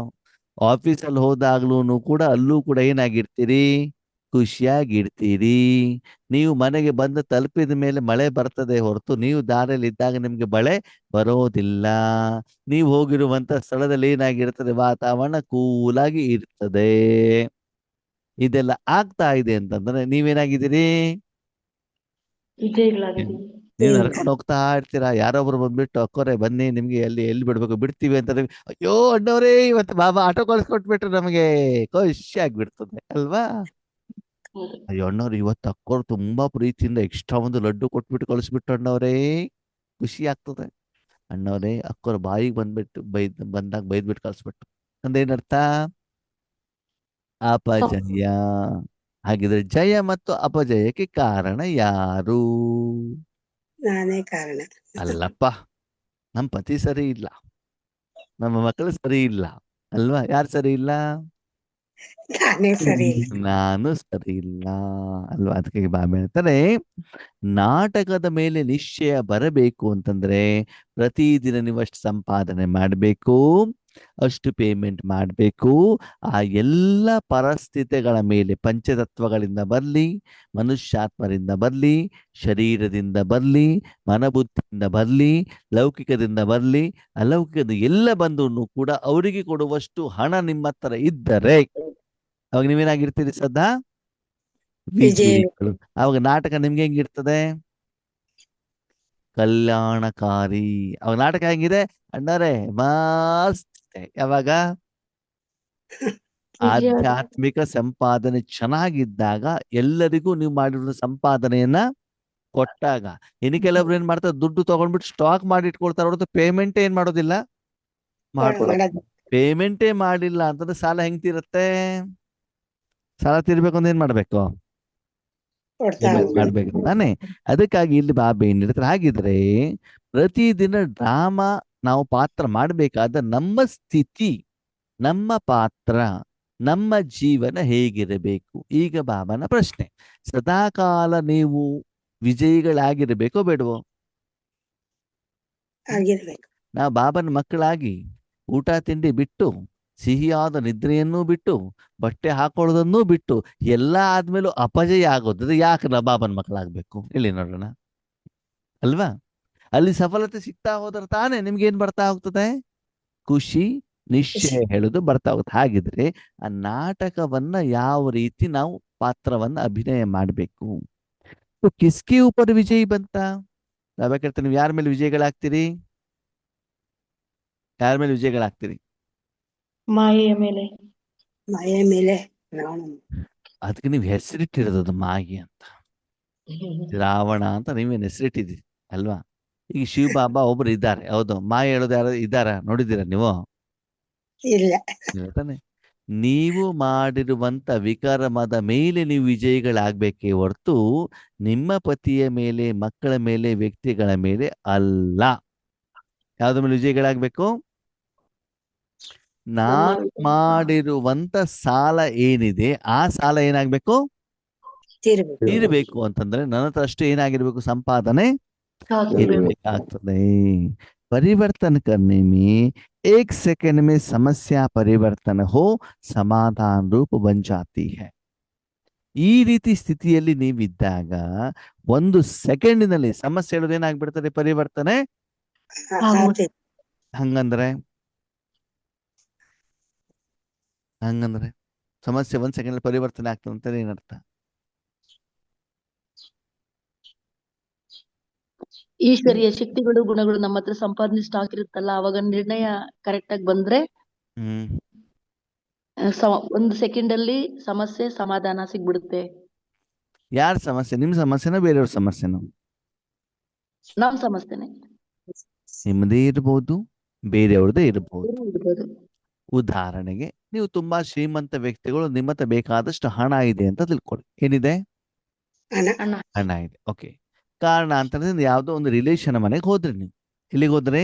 Speaker 1: ಆಫೀಸಲ್ಲಿ ಹೋದಾಗ್ಲೂ ಕೂಡ ಅಲ್ಲೂ ಕೂಡ ಏನಾಗಿರ್ತೀರಿ? ಖುಷಿಯಾಗಿರ್ತೀರಿ. ನೀವು ಮನೆಗೆ ಬಂದು ತಲುಪಿದ ಮೇಲೆ ಮಳೆ ಬರ್ತದೆ ಹೊರತು ನೀವು ದಾರಿಯಲ್ಲಿ ಇದ್ದಾಗ ನಿಮ್ಗೆ ಮಳೆ ಬರೋದಿಲ್ಲ. ನೀವು ಹೋಗಿರುವಂತ ಸ್ಥಳದಲ್ಲಿ ಏನಾಗಿರ್ತದೆ? ವಾತಾವರಣ ಕೂಲಾಗಿ ಇರ್ತದೆ. ಇದೆಲ್ಲ ಆಗ್ತಾ ಇದೆ ಅಂತಂದ್ರೆ ನೀವೇನಾಗಿದ್ದೀರಿ?
Speaker 5: ವಿಜಯಗಳಾಗಿದ್ದೀವಿ.
Speaker 1: ನೀವು
Speaker 4: ಇಲ್ಲ.
Speaker 1: ನಡ್ಕೊಂಡು ಹೋಗ್ತಾ ಇರ್ತೀರಾ, ಯಾರೊಬ್ರು ಬಂದ್ಬಿಟ್ಟು ಅಕ್ಕೋರೆ ಬನ್ನಿ ನಿಮ್ಗೆ ಎಲ್ಲಿ ಬಿಡ್ಬೇಕು ಬಿಡ್ತೀವಿ ಅಂತಂದ್ರೆ, ಅಯ್ಯೋ ಅಣ್ಣವ್ರೇ ಇವತ್ತು ಬಾಬಾ ಆಟೋ ಕಳ್ಸ್ಕೊಟ್ಬಿಟ್ರು ನಮಗೆ, ಖುಷಿ ಆಗ್ಬಿಡ್ತದೆ ಅಲ್ವಾ.
Speaker 5: ಹೌದು.
Speaker 1: ಅಯ್ಯೋ ಅಣ್ಣವ್ರು ಇವತ್ತು ಅಕ್ಕೋರು ತುಂಬಾ ಪ್ರೀತಿಯಿಂದ ಎಕ್ಸ್ಟ್ರಾ ಒಂದು ಲಡ್ಡು ಕೊಟ್ಬಿಟ್ಟು ಕಳಿಸ್ಬಿಟ್ಟು ಅಣ್ಣವ್ರೇ, ಖುಷಿ ಆಗ್ತದೆ. ಅಣ್ಣವ್ರೇ ಅಕ್ಕೋರು ಬಾಯಿಗೆ ಬಂದಾಗ ಬೈದ್ಬಿಟ್ಟು ಕಳ್ಸ್ಬಿಟ್ಟು ಅಂದೇನರ್ಥ?
Speaker 5: ತಪ್ಪು.
Speaker 1: ಅಪಜಯ. ಹಾಗಿದ್ರೆ ಜಯ ಮತ್ತು ಅಪಜಯಕ್ಕೆ ಕಾರಣ ಯಾರು?
Speaker 4: ನಾನೇ ಕಾರಣ.
Speaker 1: ಅಲ್ಲಪ್ಪ, ನಮ್ಮ ಪತಿ ಸರಿ ಇಲ್ಲ, ನಮ್ಮ ಮಕ್ಕಳು ಸರಿ ಇಲ್ಲ ಅಲ್ವಾ. ಯಾರು ಸರಿ ಇಲ್ಲ?
Speaker 4: ನಾನೇ ಸರಿ ಇಲ್ಲ.
Speaker 1: ನಾನು ಸರಿ ಇಲ್ಲ ಅಲ್ವಾ. ಅದಕ್ಕೆ ಬಾಬಾ ಹೇಳ್ತಾರೆ, ನಾಟಕದ ಮೇಲೆ ನಿಶ್ಚಯ ಬರಬೇಕು ಅಂತಂದ್ರೆ ಪ್ರತಿದಿನ ನೀವು ಅಷ್ಟು ಸಂಪಾದನೆ ಮಾಡಬೇಕು, ಅಷ್ಟು ಪೇಮೆಂಟ್ ಮಾಡಬೇಕು. ಆ ಎಲ್ಲ ಪರಿಸ್ಥಿತಿಗಳ ಮೇಲೆ ಪಂಚತತ್ವಗಳಿಂದ ಬರಲಿ, ಮನುಷ್ಯಾತ್ಮರಿಂದ ಬರಲಿ, ಶರೀರದಿಂದ ಬರಲಿ, ಮನಬುದ್ಧಿಯಿಂದ ಬರಲಿ, ಲೌಕಿಕದಿಂದ ಬರಲಿ, ಅಲೌಕಿಕದ ಎಲ್ಲ ಬಂದು ಕೂಡ ಅವರಿಗೆ ಕೊಡುವಷ್ಟು ಹಣ ನಿಮ್ಮ ಹತ್ರ ಇದ್ದರೆ ಅವಾಗ ನೀವೇನಾಗಿರ್ತೀರಿ? ಸದಾ
Speaker 4: ವಿಜಯ.
Speaker 1: ವಿಜಯಿಗಳು. ಅವಾಗ ನಾಟಕ ನಿಮ್ಗೆ ಹೆಂಗಿರ್ತದೆ? ಕಲ್ಯಾಣಕಾರಿ. ಅವಾಗ ನಾಟಕ ಹೆಂಗಿದೆ ಅಣ್ಣರೇ? ಮಸ್ತ್ ಇದೆ. ಯಾವಾಗ?
Speaker 5: ವಿಜಯ.
Speaker 1: ಆಧ್ಯಾತ್ಮಿಕ ಸಂಪಾದನೆ ಚೆನ್ನಾಗಿದ್ದಾಗ, ಎಲ್ಲರಿಗೂ ನೀವು ಮಾಡಿರೋ ಸಂಪಾದನೆಯನ್ನ ಕೊಟ್ಟಾಗ. ಇನ್ನು ಕೆಲವ್ರು ಏನ್ ಮಾಡ್ತಾರೆ, ದುಡ್ಡು ತಗೊಂಡ್ಬಿಟ್ಟು ಸ್ಟಾಕ್ ಮಾಡಿ ಇಟ್ಕೊಳ್ತಾರೆ ಹೊರತು ಪೇಮೆಂಟ್ ಏನ್ ಮಾಡೋದಿಲ್ಲ, ಮಾಡ್ಕೊಡಲ್ಲ.
Speaker 4: ಮಾಡೋದು
Speaker 1: ಪೇಮೆಂಟೇ ಮಾಡಿಲ್ಲ ಅಂತಂದ್ರೆ ಸಾಲ ಹೆಂಗ್ ತೀರತ್ತೆ? ಸಾಲ ತೀರ್ಬೇಕು ಅಂದ್ರೆ ಏನ್ ಮಾಡ್ಬೇಕು?
Speaker 4: ಕೊಡ್ತಾ
Speaker 1: ಪೇಮೆಂಟ್
Speaker 4: ಹೋಗ್ಬೇಕು.
Speaker 1: ಮಾಡ್ಬೇಕು ತಾನೆ. ಅದಕ್ಕಾಗಿ ಇಲ್ಲಿ ಬಾಬಾ ಏನ್ ಹೇಳ್ತಾರೆ, ಹಾಗಿದ್ರೆ ಪ್ರತಿದಿನ ಡ್ರಾಮಾ ನಾವು ಪಾತ್ರ ಮಾಡ್ಬೇಕಾದ್ರೆ ನಮ್ಮ ಸ್ಥಿತಿ, ನಮ್ಮ ಪಾತ್ರ, ನಮ್ಮ ಜೀವನ ಹೇಗಿರಬೇಕು? ಈಗ ಬಾಬಾನ ಪ್ರಶ್ನೆ, ಸದಾಕಾಲ ನೀವು ವಿಜಯಿಗಳಾಗಿರ್ಬೇಕೋ ಬೇಡವೋ?
Speaker 4: ಆಗಿರ್ಬೇಕು.
Speaker 1: ನಾವು ಬಾಬನ ಮಕ್ಕಳಾಗಿ ಊಟ ತಿಂಡಿ ಬಿಟ್ಟು, ಸಿಹಿಯಾದ ನಿದ್ರೆಯನ್ನೂ ಬಿಟ್ಟು, ಬಟ್ಟೆ ಹಾಕೊಳ್ಳೋದನ್ನೂ ಬಿಟ್ಟು ಎಲ್ಲ ಆದ್ಮೇಲೂ ಅಪಜಯ ಆಗೋದ್ರೆ ಯಾಕೆ ನಾವು ಬಾಬನ ಮಕ್ಕಳಾಗ್ಬೇಕು? ಹೇಳಿ ನೋಡೋಣ ಅಲ್ವಾ. ಅಲ್ಲಿ ಸಫಲತೆ ಸಿಗ್ತಾ ಹೋದ್ರೆ ತಾನೇ ನಿಮ್ಗೆ ಏನ್ ಬರ್ತಾ ಹೋಗ್ತದೆ? ಖುಷಿ, ನಿಶ್ಚಯ ಹೇಳೋದು ಬರ್ತಾ ಹೋಗುತ್ತೆ. ಹಾಗಿದ್ರೆ ಆ ನಾಟಕವನ್ನ ಯಾವ ರೀತಿ ನಾವು ಪಾತ್ರವನ್ನ ಅಭಿನಯ ಮಾಡಬೇಕು? ಕಿಸ್ಕಿ ಉಪರ್ ವಿಜಯಿ ಬಂತ? ನಾವ್ಯಾಕೆ ನೀವು ಯಾರ ಮೇಲೆ ವಿಜಯಗಳಾಗ್ತೀರಿ? ಯಾರ ಮೇಲೆ ವಿಜಯಗಳಾಗ್ತೀರಿ?
Speaker 5: ಮಾಯೆಯ ಮೇಲೆ.
Speaker 4: ಮಳೆ ಮೇಲೆ ರಾವಣ.
Speaker 1: ಅದಕ್ಕೆ ನೀವು ಹೆಸರಿಟ್ಟಿರೋದು ಅದು ಮಾಯಿ ಅಂತ, ರಾವಣ ಅಂತ ನೀವೇನು ಹೆಸರಿಟ್ಟಿದ್ದೀರಿ ಅಲ್ವಾ. ಈಗ ಶಿವಬಾಬಾ ಒಬ್ರು ಇದ್ದಾರೆ, ಹೌದು. ಮಾಯ ಹೇಳೋದು ಯಾರು ಇದ್ದಾರ? ನೋಡಿದ್ದೀರಾ ನೀವು?
Speaker 4: ಇಲ್ಲ.
Speaker 1: ಇಲ್ಲ ತಾನೆ. ನೀವು ಮಾಡಿರುವಂತ ವಿಕರ್ಮದ ಮೇಲೆ ನೀವು ವಿಜಯಿಗಳಾಗ್ಬೇಕೇ ಹೊರತು ನಿಮ್ಮ ಪತಿಯ ಮೇಲೆ, ಮಕ್ಕಳ ಮೇಲೆ, ವ್ಯಕ್ತಿಗಳ ಮೇಲೆ ಅಲ್ಲ. ಯಾವ್ದ್ರ ಮೇಲೆ ವಿಜಯಿಗಳಾಗ್ಬೇಕು? ನಾನ್ ಮಾಡಿರುವಂತ ಸಾಲ ಏನಿದೆ ಆ ಸಾಲ ಏನಾಗ್ಬೇಕು?
Speaker 4: ತೀರ್ಬೇಕು.
Speaker 1: ತೀರ್ಬೇಕು ಅಂತಂದ್ರೆ ನನ್ನ ಹತ್ರ ಅಷ್ಟು ಏನಾಗಿರ್ಬೇಕು? ಸಂಪಾದನೆ ಇರ್ಬೇಕಾಗ್ತದೆ. परिवर्तन करने में 1 सेकंड में समस्या परिवर्तन हो, समाधान रूप बन जाती है. ಈ ರೀತಿ ಸ್ಥಿತಿಯಲ್ಲಿ ನೀವಿದ್ದಾಗ 1 ಸೆಕೆಂಡಿನಲ್ಲಿ ಸಮಸ್ಯೆ ಹೇಳೋದು ಏನಾಗ್ಬಿಡ್ತದೆ? ಪರಿವರ್ತನೆ.
Speaker 4: ಆಗ್ತೈತೆ.
Speaker 1: ಹಂಗಂದ್ರೆ ಸಮಸ್ಯೆ 1 ಸೆಕೆಂಡ್ ಪರಿವರ್ತನೆ ಆಗ್ತದೆ ಅಂತ ಏನರ್ಥ?
Speaker 5: ಈಶ್ವರಿಯ ಶಕ್ತಿಗಳು, ಗುಣಗಳು ನಮ್ಮ ಹತ್ರ ಸಂಪಾದನೆ ಸ್ಟಾಕ್ ಇರುತ್ತಲ್ಲ, ಅವಾಗ ನಿರ್ಣಯ ಕರೆಕ್ಟ್ ಆಗಿ ಬಂದ್ರೆ
Speaker 1: ಹ್ಮ್
Speaker 5: 1 ಸೆಕೆಂಡ್ ಅಲ್ಲಿ ಸಮಸ್ಯೆ ಸಮಾಧಾನ ಸಿಗ್ಬಿಡುತ್ತೆ.
Speaker 1: ಯಾರ ಸಮಸ್ಯೆ? ನಿಮ್ ಸಮಸ್ಯೆನೋ ಬೇರೆಯವ್ರ ಸಮಸ್ಯೆನೋ?
Speaker 5: ನಮ್ ಸಮಸ್ಯೆನೆ.
Speaker 1: ನಿಮ್ಮದೇ ಇರ್ಬೋದು, ಬೇರೆಯವ್ರದ್ದೇ ಇರ್ಬೋದು.
Speaker 5: ಇರ್ಬೋದು.
Speaker 1: ಉದಾಹರಣೆಗೆ ನೀವು ತುಂಬಾ ಶ್ರೀಮಂತ ವ್ಯಕ್ತಿಗಳು, ನಿಮ್ಮ ಹತ್ರ ಬೇಕಾದಷ್ಟು ಹಣ ಇದೆ ಅಂತ ತಿಳ್ಕೊಳ್ಳಿ. ಏನಿದೆ?
Speaker 4: ಹಣ.
Speaker 5: ಅಣ್ಣ.
Speaker 1: ಹಣ ಇದೆ. ಓಕೆ. ಕಾರಣಾಂತರದಿಂದ ಯಾವುದೋ ಒಂದು ರಿಲೇಷನ್ ಮನೆಗೆ ಹೋದ್ರಿ ನೀವು. ಎಲ್ಲಿಗೆ ಹೋದ್ರಿ?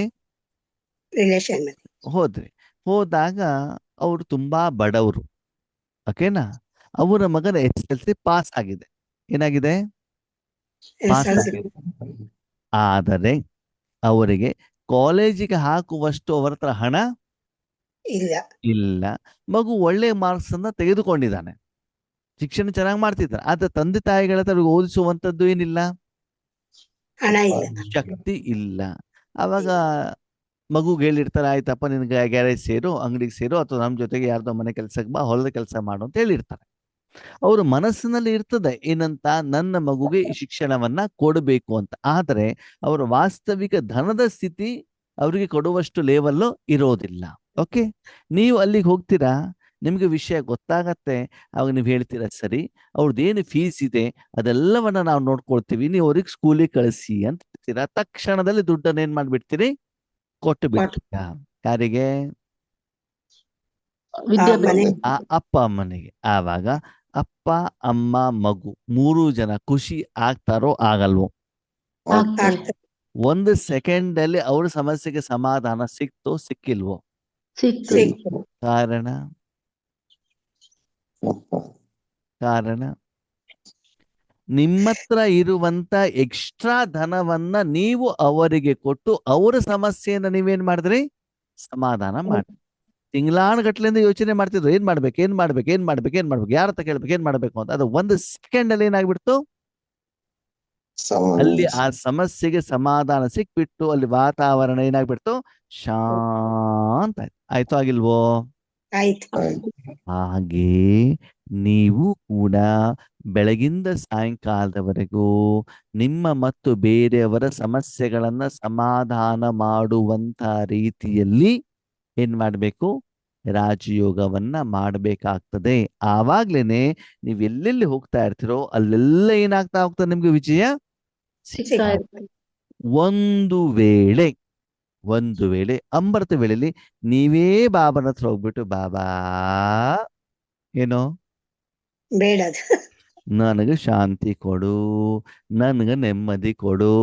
Speaker 4: ರಿಲೇಷನ್ ಮನೆ.
Speaker 1: ಹೋದ್ರಿ. ಹೋದಾಗ ಅವರು ತುಂಬಾ ಬಡವರು. ಓಕೆನಾ? ಅವರ ಮಗನ SSLC ಪಾಸ್ ಆಗಿದೆ. ಏನಾಗಿದೆ? Pass
Speaker 4: SSLC.
Speaker 1: ಆಗಿದೆ. ಆದರೆ ಅವರಿಗೆ ಕಾಲೇಜಿಗೆ ಹಾಕುವಷ್ಟು ಅವರ ಹತ್ರ ಹಣ
Speaker 4: ಇಲ್ಲ.
Speaker 1: ಇಲ್ಲ. ಮಗು ಒಳ್ಳೆ ಮಾರ್ಕ್ಸ್ ಅನ್ನ ತೆಗೆದುಕೊಂಡಿದ್ದಾನೆ, ಶಿಕ್ಷಣ ಚೆನ್ನಾಗಿ ಮಾಡ್ತಿದ್ದಾನೆ. ಆದ್ರೆ ತಂದೆ ತಾಯಿಗಳ ಹತ್ರ ಅವ್ರಿಗೆ ಓದಿಸುವಂತದ್ದು ಏನಿಲ್ಲ,
Speaker 4: ಹಣ ಇಲ್ಲ.
Speaker 1: ಶಕ್ತಿ ಇಲ್ಲ. ಅವಾಗ ಮಗುಗೆ ಹೇಳಿರ್ತಾರೆ, ಆಯ್ತಪ್ಪ ನಿನ್ಗೆ ಗ್ಯಾರೇಜ್ ಸೇರು, ಅಂಗಡಿಗೆ ಸೇರು, ಅಥವಾ ನಮ್ಮ ಜೊತೆಗೆ ಯಾರ್ದೋ ಮನೆ ಕೆಲ್ಸಕ್ಕೆ ಬಾ, ಹೊಲದ ಕೆಲಸ ಮಾಡು ಅಂತ ಹೇಳಿರ್ತಾರೆ. ಅವ್ರ ಮನಸ್ಸಿನಲ್ಲಿ ಇರ್ತದೆ ಏನಂತ, ನನ್ನ ಮಗುಗೆ ಈ ಶಿಕ್ಷಣವನ್ನ ಕೊಡಬೇಕು ಅಂತ. ಆದರೆ ಅವರ ವಾಸ್ತವಿಕ ಧನದ ಸ್ಥಿತಿ ಅವರಿಗೆ ಕೊಡುವಷ್ಟು ಲೆವೆಲ್ಲು ಇರೋದಿಲ್ಲ. ಓಕೆ, ನೀವು ಅಲ್ಲಿಗೆ ಹೋಗ್ತೀರಾ, ನಿಮ್ಗೆ ವಿಷಯ ಗೊತ್ತಾಗತ್ತೆ, ಅವಾಗ ನೀವು ಹೇಳ್ತೀರಾ ಸರಿ, ಅವ್ರದ್ದೇನು ಫೀಸ್ ಇದೆ ಅದೆಲ್ಲವನ್ನ ನಾವು ನೋಡ್ಕೊಳ್ತೀವಿ, ನೀವು ಅವ್ರಿಗೆ ಸ್ಕೂಲಿಗೆ ಕಳಿಸಿ ಅಂತ ಹೇಳ್ತೀರಾ. ತಕ್ಷಣದಲ್ಲಿ ದುಡ್ಡನ್ನ ಏನ್ ಮಾಡ್ಬಿಡ್ತೀರಿ, ಕೊಟ್ಟು ಬಿಡ್ತೀರಾ. ಯಾರಿಗೆ?
Speaker 5: ವಿದ್ಯಾಭ್ಯಾಸ.
Speaker 4: ಮನೆ
Speaker 1: ಆ ಅಪ್ಪ ಅಮ್ಮನಿಗೆ. ಆವಾಗ ಅಪ್ಪ ಅಮ್ಮ ಮಗು 3 ಜನ ಖುಷಿ ಆಗ್ತಾರೋ ಆಗಲ್ವೋ?
Speaker 5: ಆಗ್ತದೆ.
Speaker 4: ಆಗ್ತದೆ.
Speaker 1: 1 ಸೆಕೆಂಡ್ ಅಲ್ಲಿ ಅವ್ರ ಸಮಸ್ಯೆಗೆ ಸಮಾಧಾನ ಸಿಕ್ತೋ ಸಿಕ್ಕಿಲ್ವೋ?
Speaker 5: ಸಿಕ್ತು.
Speaker 4: ಸಿಕ್ತು.
Speaker 1: ಕಾರಣ ನಿಮ್ಮತ್ರ ಇರುವಂತ ಎಕ್ಸ್ಟ್ರಾ ಧನವನ್ನ ನೀವು ಅವರಿಗೆ ಕೊಟ್ಟು ಅವರ ಸಮಸ್ಯೆಯನ್ನ ನೀವೇನ್ ಮಾಡಿದ್ರಿ, ಸಮಾಧಾನ ಮಾಡಿ. ತಿಂಗಳಾನುಗಟ್ಲೆಯಿಂದ ಯೋಚನೆ ಮಾಡ್ತಿದ್ರು, ಏನ್ ಮಾಡ್ಬೇಕು ಯಾರ ಹತ್ರ ಕೇಳ್ಬೇಕು, ಏನ್ ಮಾಡ್ಬೇಕು ಅಂತ. ಅದು 1 ಸೆಕೆಂಡ್ ಅಲ್ಲಿ ಏನಾಗ್ಬಿಡ್ತು, ಅಲ್ಲಿ ಆ ಸಮಸ್ಯೆಗೆ ಸಮಾಧಾನ ಸಿಕ್ಬಿಟ್ಟು ಅಲ್ಲಿ ವಾತಾವರಣ ಏನಾಗ್ಬಿಡ್ತು, ಶಾಂತ ಆಯ್ತು. ಆಯ್ತು ಆಗಿಲ್ವೋ?
Speaker 4: ಆಯ್ತು.
Speaker 1: ಹಾಗೆ ನೀವು ಕೂಡ ಬೆಳಗಿಂದ ಸಾಯಂಕಾಲದವರೆಗೂ ನಿಮ್ಮ ಮತ್ತು ಬೇರೆಯವರ ಸಮಸ್ಯೆಗಳನ್ನ ಸಮಾಧಾನ ಮಾಡುವಂತ ರೀತಿಯಲ್ಲಿ ಏನ್ ಮಾಡ್ಬೇಕು, ರಾಜಯೋಗವನ್ನ ಮಾಡಬೇಕಾಗ್ತದೆ. ಆವಾಗ್ಲೇನೆ ನೀವು ಎಲ್ಲೆಲ್ಲಿ ಹೋಗ್ತಾ ಇರ್ತೀರೋ ಅಲ್ಲೆಲ್ಲ ಏನಾಗ್ತಾ ಹೋಗ್ತದೆ, ನಿಮ್ಗೆ ವಿಜಯ
Speaker 5: ಸಿಗ್ತಾ ಇರ್ತದೆ.
Speaker 1: ಒಂದು ವೇಳೆ ಅಮೃತ ವೇಳೆಯಲ್ಲಿ ನೀವೇ ಬಾಬನ ಹತ್ರ ಹೋಗ್ಬಿಟ್ಟು, ಬಾಬಾ ಏನೋ
Speaker 4: ಬೇಡದು.
Speaker 1: ನನಗೆ ಶಾಂತಿ ಕೊಡು, ನನಗೆ ನೆಮ್ಮದಿ ಕೊಡು,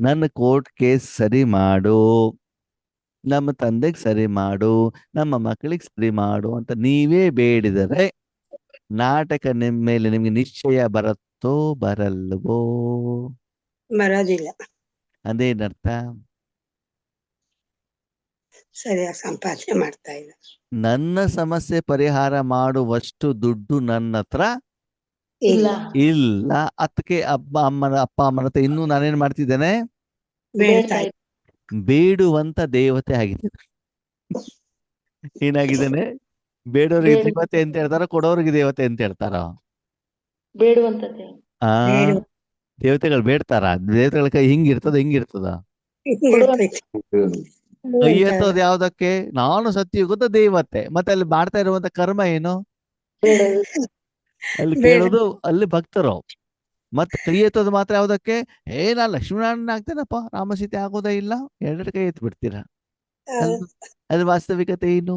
Speaker 1: ನನ್ನ ಕೋರ್ಟ್ ಕೇಸ್ ಸರಿ ಮಾಡು, ನಮ್ಮ ತಂದೆಗೆ ಸರಿ ಮಾಡು, ನಮ್ಮ ಮಕ್ಕಳಿಗೆ ಸರಿ ಮಾಡು ಅಂತ ನೀವೇ ಬೇಡಿದರೆ ನಾಟಕ ನಿಮ್ಮ ಮೇಲೆ ನಿಮ್ಗೆ ನಿಶ್ಚಯ ಬರುತ್ತೋ ಬರಲ್ವೋ?
Speaker 4: ಬರೋದಿಲ್ಲ.
Speaker 1: ಅದೇನರ್ಥ?
Speaker 4: ಸರಿಯಾಗಿ ಸಂಪಾದನೆ ಮಾಡ್ತಾ ಇಲ್ಲ.
Speaker 1: ನನ್ನ ಸಮಸ್ಯೆ ಪರಿಹಾರ ಮಾಡುವಷ್ಟು ದುಡ್ಡು ನನ್ನ ಹತ್ರ
Speaker 5: ಇಲ್ಲ.
Speaker 1: ಇಲ್ಲ. ಅದಕ್ಕೆ ಅಪ್ಪ ಅಮ್ಮನ ಹತ್ರ ಇನ್ನೂ ನಾನೇನ್ ಮಾಡ್ತಿದ್ದೇನೆ,
Speaker 4: ಬೇಡ್ತಾ ಇದ್ದೆ.
Speaker 1: ಬೇಡುವಂತ ದೇವತೆ ಆಗಿದ್ದೇನೆ. ಏನಾಗಿದ್ದೇನೆ? ಬೇಡೋರಿಗೆ ದೇವತೆ ಅಂತ ಹೇಳ್ತಾರ, ಕೊಡೋರಿಗೆ ದೇವತೆ ಅಂತ ಹೇಳ್ತಾರ?
Speaker 5: ಬೇಡುವಂತದ್ದೇ.
Speaker 1: ಆ
Speaker 4: ಬೇಡ.
Speaker 1: ದೇವತೆಗಳು ಬೇಡ್ತಾರ? ದೇವತೆಗಳ ಕೈ ಹಿಂಗಿರ್ತದ?
Speaker 4: ಇರ್ತೈತೆ.
Speaker 1: ಕೈ ಎತ್ತೋದು ಯಾವ್ದಕ್ಕೆ? ನಾನು ಸತ್ಯಯುಗದ ದೇವತೆ. ಮತ್ತೆ ಅಲ್ಲಿ ಮಾಡ್ತಾ ಇರುವಂತ ಕರ್ಮ ಏನು? ಅಲ್ಲಿ ಕೇಳೋದು ಅಲ್ಲಿ ಭಕ್ತರು. ಮತ್ತೆ ಕೈ ಎತ್ತೋದು ಮಾತ್ರ ಯಾವ್ದಕ್ಕೆ? ನಾ ಲಕ್ಷ್ಮೀನಾರಾಯಣ ಆಗ್ತೇನಪ್ಪ, ರಾಮಸೀತೆ ಆಗೋದೇ ಇಲ್ಲ, 2 ಕೈ ಎತ್ತು ಬಿಡ್ತೀರಾ. ಅಲ್ಲಿ ವಾಸ್ತವಿಕತೆ ಏನು?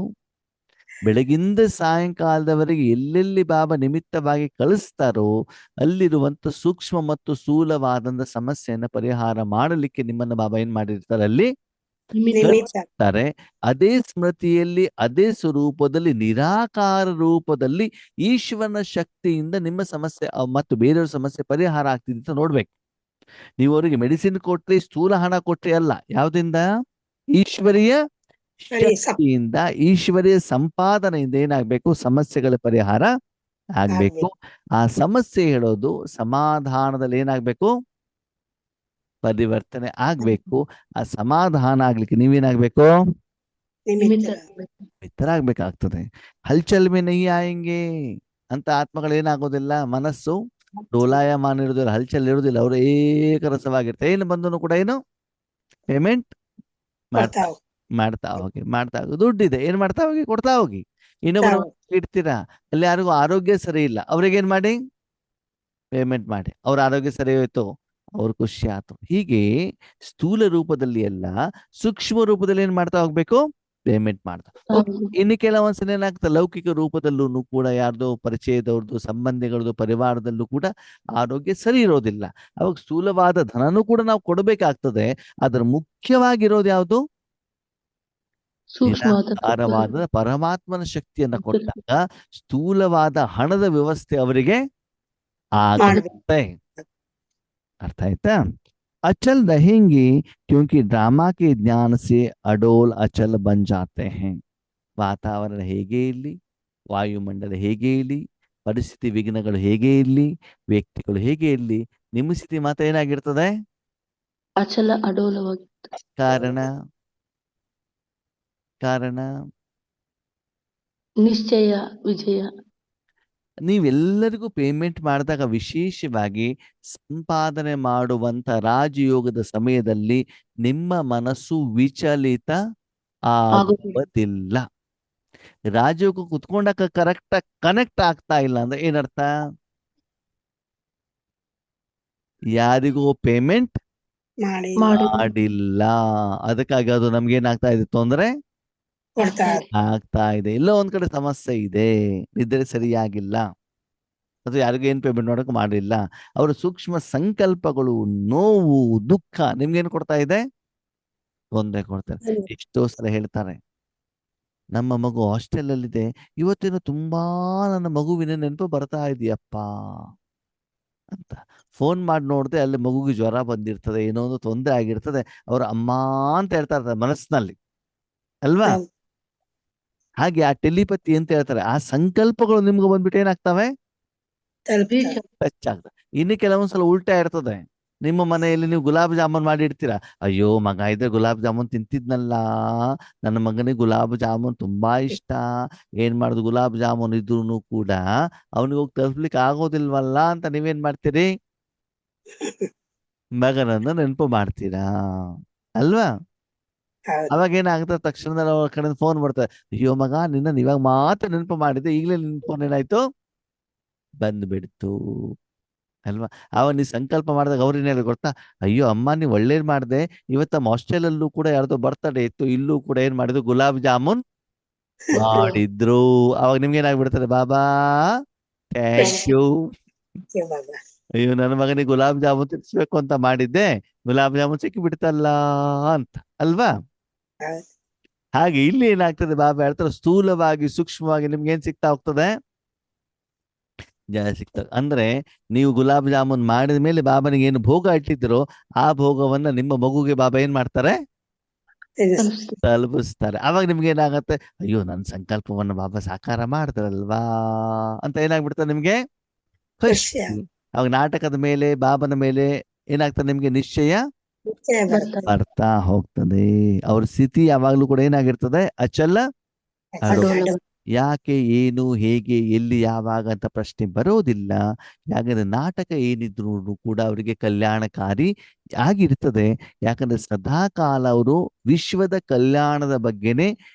Speaker 1: ಬೆಳಗಿಂದ ಸಾಯಂಕಾಲದವರೆಗೆ ಎಲ್ಲೆಲ್ಲಿ ಬಾಬಾ ನಿಮಿತ್ತವಾಗಿ ಕಳಿಸ್ತಾರೋ ಅಲ್ಲಿರುವಂತ ಸೂಕ್ಷ್ಮ ಮತ್ತು ಸ್ಥೂಲವಾದಂತ ಸಮಸ್ಯೆಯನ್ನ ಪರಿಹಾರ ಮಾಡಲಿಕ್ಕೆ ನಿಮ್ಮನ್ನ ಬಾಬಾ ಏನ್ ಮಾಡಿರ್ತಾರೆ, ಅಲ್ಲಿ ಕಳಿಸ್ತಾರೆ. ಅದೇ ಸ್ಮೃತಿಯಲ್ಲಿ, ಅದೇ ಸ್ವರೂಪದಲ್ಲಿ, ನಿರಾಕಾರ ರೂಪದಲ್ಲಿ ಈಶ್ವರನ ಶಕ್ತಿಯಿಂದ ನಿಮ್ಮ ಸಮಸ್ಯೆ ಮತ್ತು ಬೇರೆಯವ್ರ ಸಮಸ್ಯೆ ಪರಿಹಾರ ಆಗ್ತಿದೆ ಅಂತ ನೋಡ್ಬೇಕು. ನೀವು ಅವರಿಗೆ ಮೆಡಿಸಿನ್ ಕೊಟ್ರಿ, ಸ್ಥೂಲ ಹಣ ಕೊಟ್ರಿ ಅಲ್ಲ, ಯಾವ್ದಿಂದ? ಈಶ್ವರೀಯ ಶಕ್ತಿಯಿಂದ, ಈಶ್ವರೀಯ ಸಂಪಾದನೆಯಿಂದ ಏನಾಗ್ಬೇಕು, ಸಮಸ್ಯೆಗಳ ಪರಿಹಾರ ಆಗ್ಬೇಕು. ಆ ಸಮಸ್ಯೆ ಹೇಳೋದು ಸಮಾಧಾನದಲ್ಲಿ ಏನಾಗ್ಬೇಕು, ಪರಿವರ್ತನೆ ಆಗ್ಬೇಕು. ಆ ಸಮಾಧಾನ ಆಗ್ಲಿಕ್ಕೆ ನೀವೇನಾಗ್ಬೇಕು, ಮಿತ್ರರಾಗ್ಬೇಕಾಗ್ತದೆ. ಹಲ್ಚಲ್ ಮೇ ನಹೀ ಆಯೆಂಗೆ ಅಂತ ಆತ್ಮಗಳು ಏನಾಗೋದಿಲ್ಲ, ಮನಸ್ಸು ಡೋಲಾಯಮಾನ ಇರುವುದಿಲ್ಲ, ಹಲ್ಚಲ್ ಇರುವುದಿಲ್ಲ. ಅವರು ಏಕರಸವಾಗಿರ್ತಾರೆ. ಏನು ಬಂದನು ಕೂಡ ಏನು ಪೇಮೆಂಟ್ ಮಾಡ್ತಾ ಹೋಗಿ ದುಡ್ಡಿದೆ, ಏನ್ ಮಾಡ್ತಾ ಹೋಗಿ, ಕೊಡ್ತಾ ಹೋಗಿ. ಇನ್ನೊಬ್ಬರು ಇಡ್ತೀರಾ, ಅಲ್ಲಿ ಯಾರಿಗೂ ಆರೋಗ್ಯ ಸರಿ ಇಲ್ಲ, ಅವ್ರಿಗೇನ್ ಮಾಡಿ, ಪೇಮೆಂಟ್ ಮಾಡಿ. ಅವ್ರ ಆರೋಗ್ಯ ಸರಿ ಹೋಯ್ತು, ಅವ್ರ ಖುಷಿ ಆಯ್ತು. ಹೀಗೆ ಸ್ಥೂಲ ರೂಪದಲ್ಲಿ ಎಲ್ಲ, ಸೂಕ್ಷ್ಮ ರೂಪದಲ್ಲಿ ಏನ್ ಮಾಡ್ತಾ ಹೋಗ್ಬೇಕು, ಪೇಮೆಂಟ್ ಮಾಡ್ತಾ. ಇನ್ನು ಕೆಲವೊಂದ್ಸಲ ಏನಾಗ್ತದೆ, ಲೌಕಿಕ ರೂಪದಲ್ಲೂ ಕೂಡ ಯಾರ್ದೋ ಪರಿಚಯದವ್ರದ್ದು, ಸಂಬಂಧಿಗಳದ್ದು, ಪರಿವಾರದಲ್ಲೂ ಕೂಡ ಆರೋಗ್ಯ ಸರಿ ಇರೋದಿಲ್ಲ. ಅವಾಗ ಸ್ಥೂಲವಾದ ಧನನೂ ಕೂಡ ನಾವು ಕೊಡಬೇಕಾಗ್ತದೆ. ಅದ್ರ ಮುಖ್ಯವಾಗಿರೋದು ಯಾವುದು, ನಿರಾಕಾರವಾದ ಪರಮಾತ್ಮನ ಶಕ್ತಿಯನ್ನ ಕೊಟ್ಟಾಗ ಸ್ಥೂಲವಾದ ಹಣದ ವ್ಯವಸ್ಥೆ ಅವರಿಗೆ ಆಗುತ್ತೆ. अर्थ आयता? अचल रहेंगे क्योंकि ड्रामा के ज्ञान से अडोल अचल बन जाते हैं. ವಾತಾವರಣ ಹೇಗೆ ಇರಲಿ, ವಾಯುಮಂಡಲ ಹೇಗೆ ಇರಲಿ, ಪರಿಸ್ಥಿತಿ ವಿಘ್ನಗಳು ಹೇಗೆ ಇರಲಿ, ವ್ಯಕ್ತಿಗಳು ಹೇಗೆ ಇರಲಿ, ನಿಮ್ಮ ಸ್ಥಿತಿ ಮಾತ್ರ ಏನಾಗಿರ್ತದೆ,
Speaker 5: ಅಚಲ ಅಡೋಲವಾಗಿ.
Speaker 1: ಕಾರಣ
Speaker 5: ನಿಶ್ಚಯ ವಿಜಯ.
Speaker 1: ನೀವೆಲ್ಲರಿಗೂ ಪೇಮೆಂಟ್ ಮಾಡಿದಾಗ ವಿಶೇಷವಾಗಿ ಸಂಪಾದನೆ ಮಾಡುವಂತ ರಾಜಯೋಗದ ಸಮಯದಲ್ಲಿ ನಿಮ್ಮ ಮನಸ್ಸು ವಿಚಲಿತ ಆಗುವುದಿಲ್ಲ. ರಾಜಯೋಗ ಕುತ್ಕೊಂಡಾಗ ಕರೆಕ್ಟ್ ಕನೆಕ್ಟ್ ಆಗ್ತಾ ಇಲ್ಲ ಅಂದ್ರೆ ಏನರ್ಥ? ಯಾರಿಗೂ ಪೇಮೆಂಟ್
Speaker 4: ಮಾಡಿ
Speaker 1: ಮಾಡಿಲ್ಲ, ಅದಕ್ಕಾಗಿ ಅದು ನಮ್ಗೆ ಏನಾಗ್ತಾ ಇದೆ? ತೊಂದರೆ
Speaker 4: ಕೊಡ್ತಾ
Speaker 1: ಆಗ್ತಾ ಇದೆ. ಎಲ್ಲೋ ಒಂದ್ ಕಡೆ ಸಮಸ್ಯೆ ಇದೆ, ನಿದ್ರೆ ಸರಿಯಾಗಿಲ್ಲ, ಅದು ಯಾರಿಗೂ ಏನ್ ಪೇಮೆಂಟ್ ಮಾಡೋಕೆ ಮಾಡಿಲ್ಲ. ಅವರ ಸೂಕ್ಷ್ಮ ಸಂಕಲ್ಪಗಳು, ನೋವು, ದುಃಖ ನಿಮ್ಗೇನು ಕೊಡ್ತಾ ಇದೆ? ತೊಂದರೆ ಕೊಡ್ತಾರೆ. ಎಷ್ಟೋ ಸಲ ಹೇಳ್ತಾರೆ, ನಮ್ಮ ಮಗು ಹಾಸ್ಟೆಲ್ ಅಲ್ಲಿದೆ, ಇವತ್ತೇನು ತುಂಬಾ ನನ್ನ ಮಗುವಿನ ನೆನಪು ಬರ್ತಾ ಇದೆಯಪ್ಪ ಅಂತ. ಫೋನ್ ಮಾಡಿ ನೋಡಿದೆ, ಅಲ್ಲಿ ಮಗುಗೆ ಜ್ವರ ಬಂದಿರ್ತದೆ, ಏನೋ ಒಂದು ತೊಂದರೆ ಆಗಿರ್ತದೆ, ಅವ್ರ ಅಮ್ಮ ಅಂತ ಹೇಳ್ತಾ ಇರ್ತಾರೆ ಮನಸ್ಸಿನಲ್ಲಿ ಅಲ್ವಾ?
Speaker 4: ಹೌದು.
Speaker 1: ಹಾಗೆ ಆ ಟೆಲಿಪತಿ ಅಂತ ಹೇಳ್ತಾರೆ, ಆ ಸಂಕಲ್ಪಗಳು ನಿಮ್ಗೆ ಬಂದ್ಬಿಟ್ಟು ಏನಾಗ್ತವೆ?
Speaker 4: ತಲುಪ್ತಾರೆ.
Speaker 1: ಟಚ್ ಆಗ್ತದೆ. ಇನ್ನು ಕೆಲವೊಂದ್ಸಲ ಉಲ್ಟಾ ಇರ್ತದೆ. ನಿಮ್ಮ ಮನೆಯಲ್ಲಿ ನೀವು ಗುಲಾಬ್ ಜಾಮೂನ್ ಮಾಡಿ ಇಡ್ತೀರಾ, ಅಯ್ಯೋ ಮಗ ಇದ್ರೆ ಗುಲಾಬ್ ಜಾಮೂನ್ ತಿಂತಿದ್ನಲ್ಲ, ನನ್ನ ಮಗನಿಗೆ ಗುಲಾಬ್ ಜಾಮೂನ್ ತುಂಬಾ ಇಷ್ಟ, ಏನ್ ಮಾಡುದು ಗುಲಾಬ್ ಜಾಮೂನ್ ಇದ್ರೂ ಕೂಡ ಅವನಿಗೆ ಹೋಗಿ ತಲುಪ್ಲಿಕ್ಕೆ ಆಗೋದಿಲ್ವಲ್ಲ ಅಂತ ನೀವೇನ್ ಮಾಡ್ತೀರಿ? ಮಗನನ್ನ ನೆನಪು ಮಾಡ್ತೀರಾ ಅಲ್ವಾ?
Speaker 4: ಹೌದು.
Speaker 1: ಅವಾಗ ಏನಾಗುತ್ತೆ? ತಕ್ಷಣದಲ್ಲಿ ಅವ್ರ ಕಡೆ ಫೋನ್ ಬರ್ತದೆ, ಅಯ್ಯೋ ಮಗ ನಿನ್ನ ಇವಾಗ ಮಾತ್ರ ನೆನಪು ಮಾಡಿದ್ದೆ, ಈಗಲೇ ನಿನ್ ಫೋನ್ ಏನಾಯ್ತು? ಬಂದ್ಬಿಡ್ತು ಅಲ್ವಾ? ಅವ ನೀ ಸಂಕಲ್ಪ ಮಾಡಿದಾಗ ಅವ್ರೇನಾದ್ರು ಗೊತ್ತಾ? ಅಯ್ಯೋ ಅಮ್ಮ ನೀವ್ ಒಳ್ಳೇದ್ ಮಾಡ್ದೆ, ಇವತ್ತ ನಮ್ಮ ಹಾಸ್ಟೆಲ್ ಅಲ್ಲೂ ಕೂಡ ಯಾರ್ದೋ ಬರ್ತಡೇ ಇತ್ತು, ಇಲ್ಲೂ ಕೂಡ ಏನ್ ಮಾಡಿದ್ರು? ಗುಲಾಬ್ ಜಾಮೂನ್ ಮಾಡಿದ್ರು. ಅವಾಗ ನಿಮ್ಗೆ ಏನಾಗ್ಬಿಡ್ತದೆ? ಬಾಬಾ ಥ್ಯಾಂಕ್ ಯು.
Speaker 4: ಬಾಬಾ
Speaker 1: ಅಯ್ಯೋ ನನ್ನ ಮಗನಿಗೆ ಗುಲಾಬ್ ಜಾಮೂನ್ ತಿನ್ಸ್ಬೇಕು ಅಂತ ಮಾಡಿದ್ದೆ, ಗುಲಾಬ್ ಜಾಮೂನ್ ಸಿಕ್ಕಿ ಬಿಡ್ತಲ್ಲ ಅಂತ ಅಲ್ವಾ?
Speaker 4: ಹೌದು.
Speaker 1: ಹಾಗೆ ಇಲ್ಲಿ ಏನಾಗ್ತದೆ? ಬಾಬಾ ಹೇಳ್ತಾರೆ, ಸ್ಥೂಲವಾಗಿ ಸೂಕ್ಷ್ಮವಾಗಿ ನಿಮ್ಗೆ ಏನ್ ಸಿಗ್ತಾ ಹೋಗ್ತದೆ? ಜಯ ಸಿಗ್ತದೆ. ಅಂದ್ರೆ ನೀವು ಗುಲಾಬ್ ಜಾಮೂನ್ ಮಾಡಿದ ಮೇಲೆ ಬಾಬನಿಗೆ ಏನು ಭೋಗ ಇಟ್ಟಿದ್ರು, ಆ ಭೋಗವನ್ನ ನಿಮ್ಮ ಮಗುಗೆ ಬಾಬಾ ಏನ್ ಮಾಡ್ತಾರೆ?
Speaker 4: ತಿಳಿಸ್ತಾರೆ.
Speaker 1: ತಲುಪಿಸ್ತಾರೆ. ಅವಾಗ ನಿಮ್ಗೆ ಏನಾಗತ್ತೆ? ಅಯ್ಯೋ ನನ್ನ ಸಂಕಲ್ಪವನ್ನ ಬಾಬಾ ಸಾಕಾರ ಮಾಡಿದ್ರಲ್ವಾ ಅಂತ ಏನಾಗ್ಬಿಡ್ತಾರೆ ನಿಮ್ಗೆ? ಖುಷಿ.
Speaker 4: ಖುಷಿ ಆಗುತ್ತೆ.
Speaker 1: ಅವಾಗ ನಾಟಕದ ಮೇಲೆ, ಬಾಬನ ಮೇಲೆ ಏನಾಗ್ತದೆ? ನಿಮ್ಗೆ ನಿಶ್ಚಯ
Speaker 4: ನಿಶ್ಚಯ ಬರುತ್ತೆ.
Speaker 1: ಬರ್ತಾ ಹೋಗ್ತದೆ. ಅವ್ರ ಸ್ಥಿತಿ ಯಾವಾಗ್ಲೂ ಕೂಡ ಏನಾಗಿರ್ತದೆ? ಅಚಲ ಅಡೋಲ.
Speaker 4: ಅಡೋಲ.
Speaker 1: ಯಾಕೆ, ಏನು, ಹೇಗೆ, ಎಲ್ಲಿ, ಯಾವಾಗ ಅಂತ ಪ್ರಶ್ನೆ ಬರೋದಿಲ್ಲ. ಯಾಕಂದ್ರೆ ನಾಟಕ ಏನಿದ್ರು ಕೂಡ ಅವರಿಗೆ ಕಲ್ಯಾಣಕಾರಿ ಆಗಿರ್ತದೆ. ಯಾಕಂದ್ರೆ ಸದಾಕಾಲ ಅವರು ವಿಶ್ವದ ಕಲ್ಯಾಣದ ಬಗ್ಗೆನೆ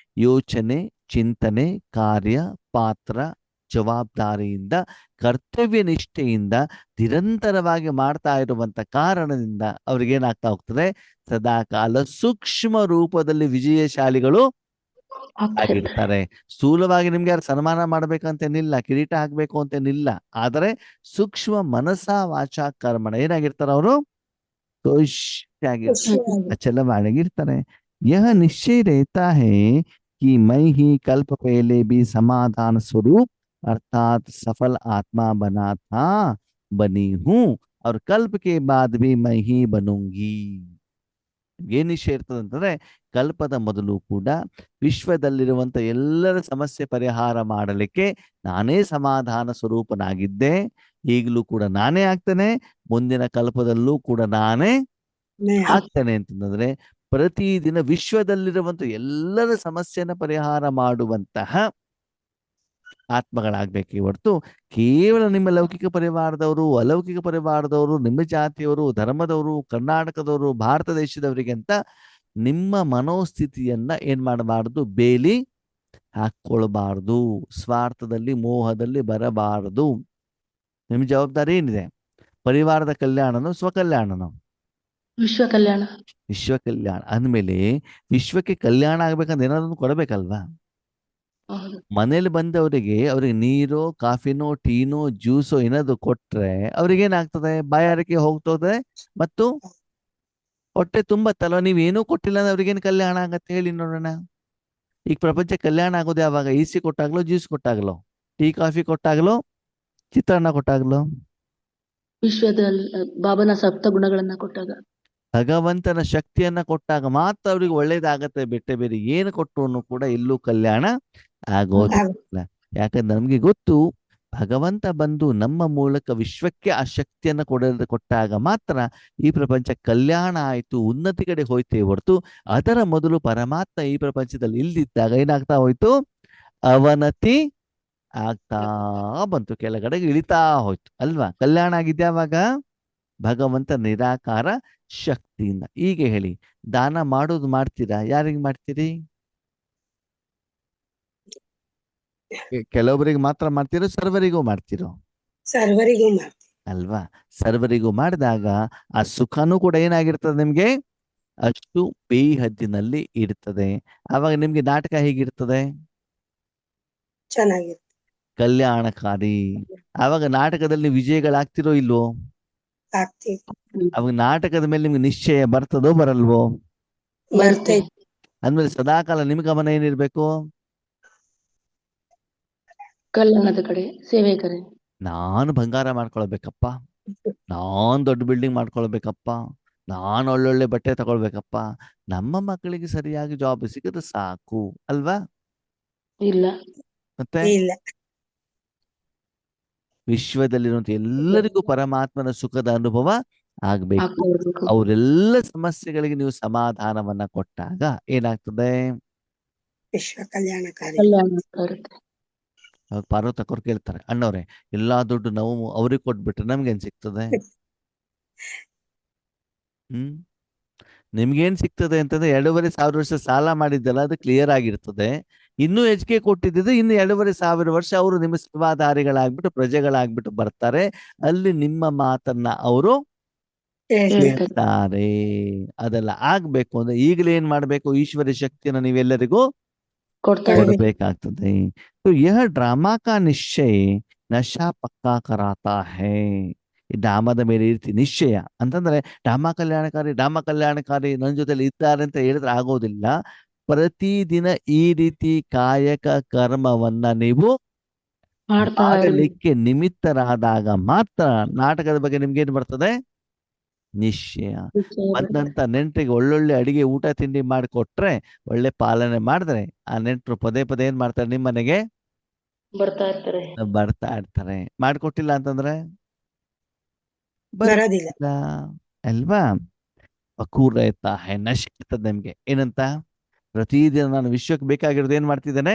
Speaker 1: ಯೋಚನೆ, ಚಿಂತನೆ, ಕಾರ್ಯ, ಪಾತ್ರ, ಜವಾಬ್ದಾರಿಯಿಂದ, ಕರ್ತವ್ಯ ನಿಷ್ಠೆಯಿಂದ ನಿರಂತರವಾಗಿ ಮಾಡ್ತಾ ಇರುವಂತ ಕಾರಣದಿಂದ ಅವ್ರಿಗೇನಾಗ್ತಾ ಹೋಗ್ತದೆ? ಸದಾಕಾಲ ಸೂಕ್ಷ್ಮ ರೂಪದಲ್ಲಿ ವಿಜಯಶಾಲಿಗಳು ಆಗಿರ್ತಾರೆ. ಸ್ಥೂಲವಾಗಿ ನಿಮ್ಗೆ ಯಾರು ಸನ್ಮಾನ ಮಾಡ್ಬೇಕಂತೇನಿಲ್ಲ, ಕಿರೀಟ ಹಾಕ್ಬೇಕು ಅಂತೇನಿಲ್ಲ. ಆದರೆ ಸೂಕ್ಷ್ಮ ಮನಸ ವಾಚ ಕರ್ಮಣ ಏನಾಗಿರ್ತಾರ? ಅವರು ಖುಷಿಯಾಗಿರ್ತಾರೆ,
Speaker 4: ಖುಷಿಯಾಗಿ
Speaker 1: ಅಚಲವಾಗಿರ್ತಾರೆ. यह निश्चय रहता है कि मैं ही कल्प पहले भी समाधान स्वरूप अर्थात सफल आत्मा बना था, बनी हूं, और कल्प के बाद भी मैं ही बनूंगी. ಏನ್ ನಿಶ್ಚಯ ಇರ್ತದೆ ಅಂತಂದ್ರೆ, ಕಲ್ಪದ ಮೊದಲು ಕೂಡ ವಿಶ್ವದಲ್ಲಿರುವಂತ ಎಲ್ಲರ ಸಮಸ್ಯೆ ಪರಿಹಾರ ಮಾಡಲಿಕ್ಕೆ ನಾನೇ ಸಮಾಧಾನ ಸ್ವರೂಪನಾಗಿದ್ದೆ, ಈಗಲೂ ಕೂಡ ನಾನೇ ಆಗ್ತೇನೆ, ಮುಂದಿನ ಕಲ್ಪದಲ್ಲೂ ಕೂಡ ನಾನೇ ಆಗ್ತೇನೆ ಅಂತಂದ್ರೆ, ಪ್ರತಿದಿನ ವಿಶ್ವದಲ್ಲಿರುವಂತ ಎಲ್ಲರ ಸಮಸ್ಯೆನ ಪರಿಹಾರ ಮಾಡುವಂತಹ ಆತ್ಮಗಳಾಗ್ಬೇಕೇ ಹೊರತು ಕೇವಲ ನಿಮ್ಮ ಲೌಕಿಕ ಪರಿವಾರದವರು, ಅಲೌಕಿಕ ಪರಿವಾರದವರು, ನಿಮ್ಮ ಜಾತಿಯವರು, ಧರ್ಮದವರು, ಕರ್ನಾಟಕದವರು, ಭಾರತ ದೇಶದವರಿಗೆ ಅಂತ ನಿಮ್ಮ ಮನೋಸ್ಥಿತಿಯನ್ನ ಏನ್ ಮಾಡಬಾರ್ದು? ಬೇಲಿ ಹಾಕೊಳ್ಬಾರ್ದು. ಸ್ವಾರ್ಥದಲ್ಲಿ, ಮೋಹದಲ್ಲಿ ಬರಬಾರದು. ನಿಮ್ ಜವಾಬ್ದಾರಿ ಏನಿದೆ? ಪರಿವಾರದ ಕಲ್ಯಾಣನೋ ಸ್ವಕಲ್ಯಾಣನೋ?
Speaker 5: ವಿಶ್ವ ಕಲ್ಯಾಣ.
Speaker 1: ವಿಶ್ವ ಕಲ್ಯಾಣ ಅಂದ್ಮೇಲೆ ವಿಶ್ವಕ್ಕೆ ಕಲ್ಯಾಣ ಆಗ್ಬೇಕಂದ್ರೆ ಏನಾದ್ರು ಕೊಡಬೇಕಲ್ವಾ?
Speaker 5: ಹೌದು.
Speaker 1: ಮನೇಲಿ ಬಂದವರಿಗೆ ಅವ್ರಿಗೆ ನೀರೋ, ಕಾಫಿನೋ, ಟೀನೋ, ಜ್ಯೂಸೋ ಏನಾದ್ರು ಕೊಟ್ರೆ ಅವ್ರಿಗೇನಾಗ್ತದೆ? ಬಾಯಾರಿಕೆ ಹೋಗ್ತದೆ ಮತ್ತು ಹೊಟ್ಟೆ ತುಂಬತ್ತಲ್ವ. ನೀವೇನೂ ಕೊಟ್ಟಿಲ್ಲ ಅಂದ್ರೆ ಅವ್ರಿಗೇನು ಕಲ್ಯಾಣ ಆಗತ್ತೆ ಹೇಳಿ ನೋಡೋಣ. ಈಗ ಪ್ರಪಂಚ ಕಲ್ಯಾಣ ಆಗೋದು ಯಾವಾಗ? ಇಸಿ ಕೊಟ್ಟಾಗ್ಲೋ, ಜ್ಯೂಸ್ ಕೊಟ್ಟಾಗ್ಲೋ, ಟೀ ಕಾಫಿ ಕೊಟ್ಟಾಗ್ಲೋ, ಚಿತ್ರಾನ್ನ ಕೊಟ್ಟಾಗ್ಲೋ?
Speaker 5: ವಿಶ್ವದಲ್ಲಿ ಬಾಬನ ಸಪ್ತ ಗುಣಗಳನ್ನ ಕೊಟ್ಟಾಗ,
Speaker 1: ಭಗವಂತನ ಶಕ್ತಿಯನ್ನ ಕೊಟ್ಟಾಗ ಮಾತ್ರ ಅವ್ರಿಗೆ ಒಳ್ಳೇದಾಗತ್ತೆ. ಬಿಟ್ಟೆ ಬೇರೆ ಏನು ಕೊಟ್ಟರು ಕೂಡ ಎಲ್ಲೂ ಕಲ್ಯಾಣ ಆಗೋದಿಲ್ಲ. ಯಾಕಂದ್ರೆ ನಮ್ಗೆ ಗೊತ್ತು, ಭಗವಂತ ಬಂದು ನಮ್ಮ ಮೂಲಕ ವಿಶ್ವಕ್ಕೆ ಆ ಶಕ್ತಿಯನ್ನ ಕೊಟ್ಟಾಗ ಮಾತ್ರ ಈ ಪ್ರಪಂಚ ಕಲ್ಯಾಣ ಆಯ್ತು, ಉನ್ನತಿ ಕಡೆ ಹೋಯ್ತೇ ಹೊರತು ಅದರ ಮೊದಲು ಪರಮಾತ್ಮ ಈ ಪ್ರಪಂಚದಲ್ಲಿ ಇಲ್ದಿದ್ದಾಗ ಏನಾಗ್ತಾ ಹೋಯ್ತು? ಅವನತಿ ಆಗ್ತಾ ಬಂತು, ಕೆಳಗಡೆಗೆ ಇಳಿತಾ ಹೋಯ್ತು ಅಲ್ವಾ? ಕಲ್ಯಾಣ ಆಗಿದ್ದೆ ಅವಾಗ ಭಗವಂತ ನಿರಾಕಾರ ಶಕ್ತಿಯಿಂದ. ಈಗ ಹೇಳಿ, ದಾನ ಮಾಡೋದು ಮಾಡ್ತೀರಾ? ಯಾರಿಗೆ ಮಾಡ್ತೀರಿ? ಕೆಲವೊಬ್ಬರಿಗೆ ಮಾತ್ರ ಮಾಡ್ತೀರೋ, ಸರ್ವರಿಗೂ ಮಾಡ್ತೀರೋ?
Speaker 4: ಸರ್ವರಿಗೂ ಮಾಡ್ತೀವಿ.
Speaker 1: ಅಲ್ವಾ? ಸರ್ವರಿಗೂ ಮಾಡಿದಾಗ ಆ ಸುಖನೂ ಕೂಡ ಏನಾಗಿರ್ತದೆ ನಿಮ್ಗೆ? ಅಷ್ಟು ಬೇಹದ್ದಿನಲ್ಲಿ ಇರ್ತದೆ. ಆವಾಗ ನಿಮ್ಗೆ ನಾಟಕ ಹೇಗಿರ್ತದೆ?
Speaker 4: ಚೆನ್ನಾಗಿರುತ್ತೆ.
Speaker 1: ಕಲ್ಯಾಣಕಾರಿ. ಆವಾಗ ನಾಟಕದಲ್ಲಿ ವಿಜಯಗಳಾಗ್ತಿರೋ ಇಲ್ವೋ?
Speaker 4: ಆಗ್ತೀವಿ.
Speaker 1: ಅವಾಗ ನಾಟಕದ ಮೇಲೆ ನಿಮ್ಗೆ ನಿಶ್ಚಯ ಬರ್ತದೋ ಬರಲ್ವೋ?
Speaker 4: ಬರ್ತೈತಿ.
Speaker 1: ಅಂದ್ಮೇಲೆ ಸದಾಕಾಲ ನಿಮ್ ಗಮನ ಏನಿರ್ಬೇಕು?
Speaker 5: ಕಲ್ಯಾಣದ ಕಡೆ, ಸೇವೆ ಕಡೆ.
Speaker 1: ನಾನು ಬಂಗಾರ ಮಾಡ್ಕೊಳ್ಬೇಕಪ್ಪ, ನಾನ್ ದೊಡ್ಡ ಬಿಲ್ಡಿಂಗ್ ಮಾಡ್ಕೊಳ್ಬೇಕಪ್ಪ, ನಾನು ಒಳ್ಳೊಳ್ಳೆ ಬಟ್ಟೆ ತಗೊಳ್ಬೇಕಪ್ಪ, ನಮ್ಮ ಮಕ್ಕಳಿಗೆ ಸರಿಯಾಗಿ ಜಾಬ್ ಸಿಕ್ಕಿದ್ರೆ ಸಾಕು ಅಲ್ವಾ?
Speaker 5: ಇಲ್ಲ.
Speaker 1: ಮತ್ತೆ
Speaker 4: ಇಲ್ಲ.
Speaker 1: ವಿಶ್ವದಲ್ಲಿರುವಂತ ಎಲ್ಲರಿಗೂ ಪರಮಾತ್ಮನ ಸುಖದ ಅನುಭವ ಆಗ್ಬೇಕು.
Speaker 5: ಆಗ್ತಾ ಇರ್ಬೇಕು.
Speaker 1: ಅವರೆಲ್ಲ ಸಮಸ್ಯೆಗಳಿಗೆ ನೀವು ಸಮಾಧಾನವನ್ನ ಕೊಟ್ಟಾಗ ಏನಾಗ್ತದೆ?
Speaker 4: ವಿಶ್ವ ಕಲ್ಯಾಣಕಾರಿ.
Speaker 5: ಕಲ್ಯಾಣ ಆಗ್ತಾ ಇರುತ್ತೆ.
Speaker 1: ಅವಾಗ ಪಾರ್ವತಕ್ಕವ್ರು ಕೇಳ್ತಾರೆ, ಅಣ್ಣವ್ರೆ ಎಲ್ಲಾ ದುಡ್ಡು ನಾವು ಅವ್ರಿಗೆ ಕೊಟ್ಬಿಟ್ರೆ ನಮ್ಗೇನ್ ಸಿಗ್ತದೆ? ನಿಮ್ಗೇನ್ ಸಿಗ್ತದೆ ಅಂತಂದ್ರೆ 2,500 ವರ್ಷ ಸಾಲ ಮಾಡಿದ್ದಲ್ಲ, ಅದು ಕ್ಲಿಯರ್ ಆಗಿರ್ತದೆ. ಇನ್ನೂ ಹೆಚ್ಚಿಗೆ ಕೊಟ್ಟಿದ್ದಿದ್ರೆ ಇನ್ನು 2,500 ವರ್ಷ ಅವರು ನಿಮ್ಮ ಸೇವಾಧಾರಿಗಳಾಗ್ಬಿಟ್ಟು ಪ್ರಜೆಗಳಾಗ್ಬಿಟ್ಟು ಬರ್ತಾರೆ. ಅಲ್ಲಿ ನಿಮ್ಮ ಮಾತನ್ನ ಅವರು ಕೇಳ್ತಾರೆ. ಅದೆಲ್ಲ ಆಗ್ಬೇಕು ಅಂದ್ರೆ ಈಗಲೇ ಏನ್ ಮಾಡ್ಬೇಕು? ಈಶ್ವರ ಶಕ್ತಿಯನ್ನ ನೀವೆಲ್ಲರಿಗೂ
Speaker 5: ಕೊಡ್ತಾ ಇರ್ಬೇಕು.
Speaker 1: ಕೊಡ್ಬೇಕಾಗ್ತದೆ. तो यह ड्रामा का निश्चय नशा पक्का कराता है. ಈ ಡ್ರಾಮಾದ ಮೇಲೆ ಈ ರೀತಿ ನಿಶ್ಚಯ ಅಂತಂದ್ರೆ ಡ್ರಾಮಾ ಕಲ್ಯಾಣಕಾರಿ ನನ್ನ ಜೊತೆಲಿ ಇದ್ದಾರೆ ಅಂತ ಹೇಳಿದ್ರೆ ಆಗೋದಿಲ್ಲ. ಪ್ರತಿದಿನ ಈ ರೀತಿ ಕಾಯಕ ಕರ್ಮವನ್ನ ನೀವು
Speaker 5: ಮಾಡ್ತಾ ಇರ್ಬೇಕು.
Speaker 1: ಮಾಡಲಿಕ್ಕೆ ನಿಮಿತ್ತರಾದಾಗ ಮಾತ್ರ ನಾಟಕದ ಬಗ್ಗೆ ನಿಮ್ಗೆ ಏನ್ ಬರ್ತದೆ? ನಿಶ್ಚಯ. ಬಂದಂತ ನೆಂಟರಿಗೆ ಒಳ್ಳೊಳ್ಳೆ ಅಡಿಗೆ ಊಟ ತಿಂಡಿ ಮಾಡಿಕೊಟ್ರೆ, ಒಳ್ಳೆ ಪಾಲನೆ ಮಾಡಿದ್ರೆ ಆ ನೆಂಟರು ಪದೇ ಪದೇ ಏನ್ ಮಾಡ್ತಾರೆ? ನಿಮ್ ಮನೆಗೆ
Speaker 5: ಬರ್ತಾ ಇರ್ತಾರೆ.
Speaker 1: ಬರ್ತಾ ಇರ್ತಾರೆ. ಮಾಡ್ಕೊಟ್ಟಿಲ್ಲ ಅಂತಂದ್ರೆ
Speaker 4: ಬರೋದಿಲ್ಲ.
Speaker 1: ಬರೋದಿಲ್ಲ ಅಲ್ವಾ? ಪಕೂರ್ ರೈತಾ ಹೈ, ನಶೆ ಇರ್ತದೆ ನಿಮ್ಗೆ. ಏನಂತ? ಪ್ರತಿದಿನ ನಾನು ವಿಶ್ವಕ್ಕೆ ಬೇಕಾಗಿರೋದು ಏನ್ ಮಾಡ್ತಿದ್ದೇನೆ?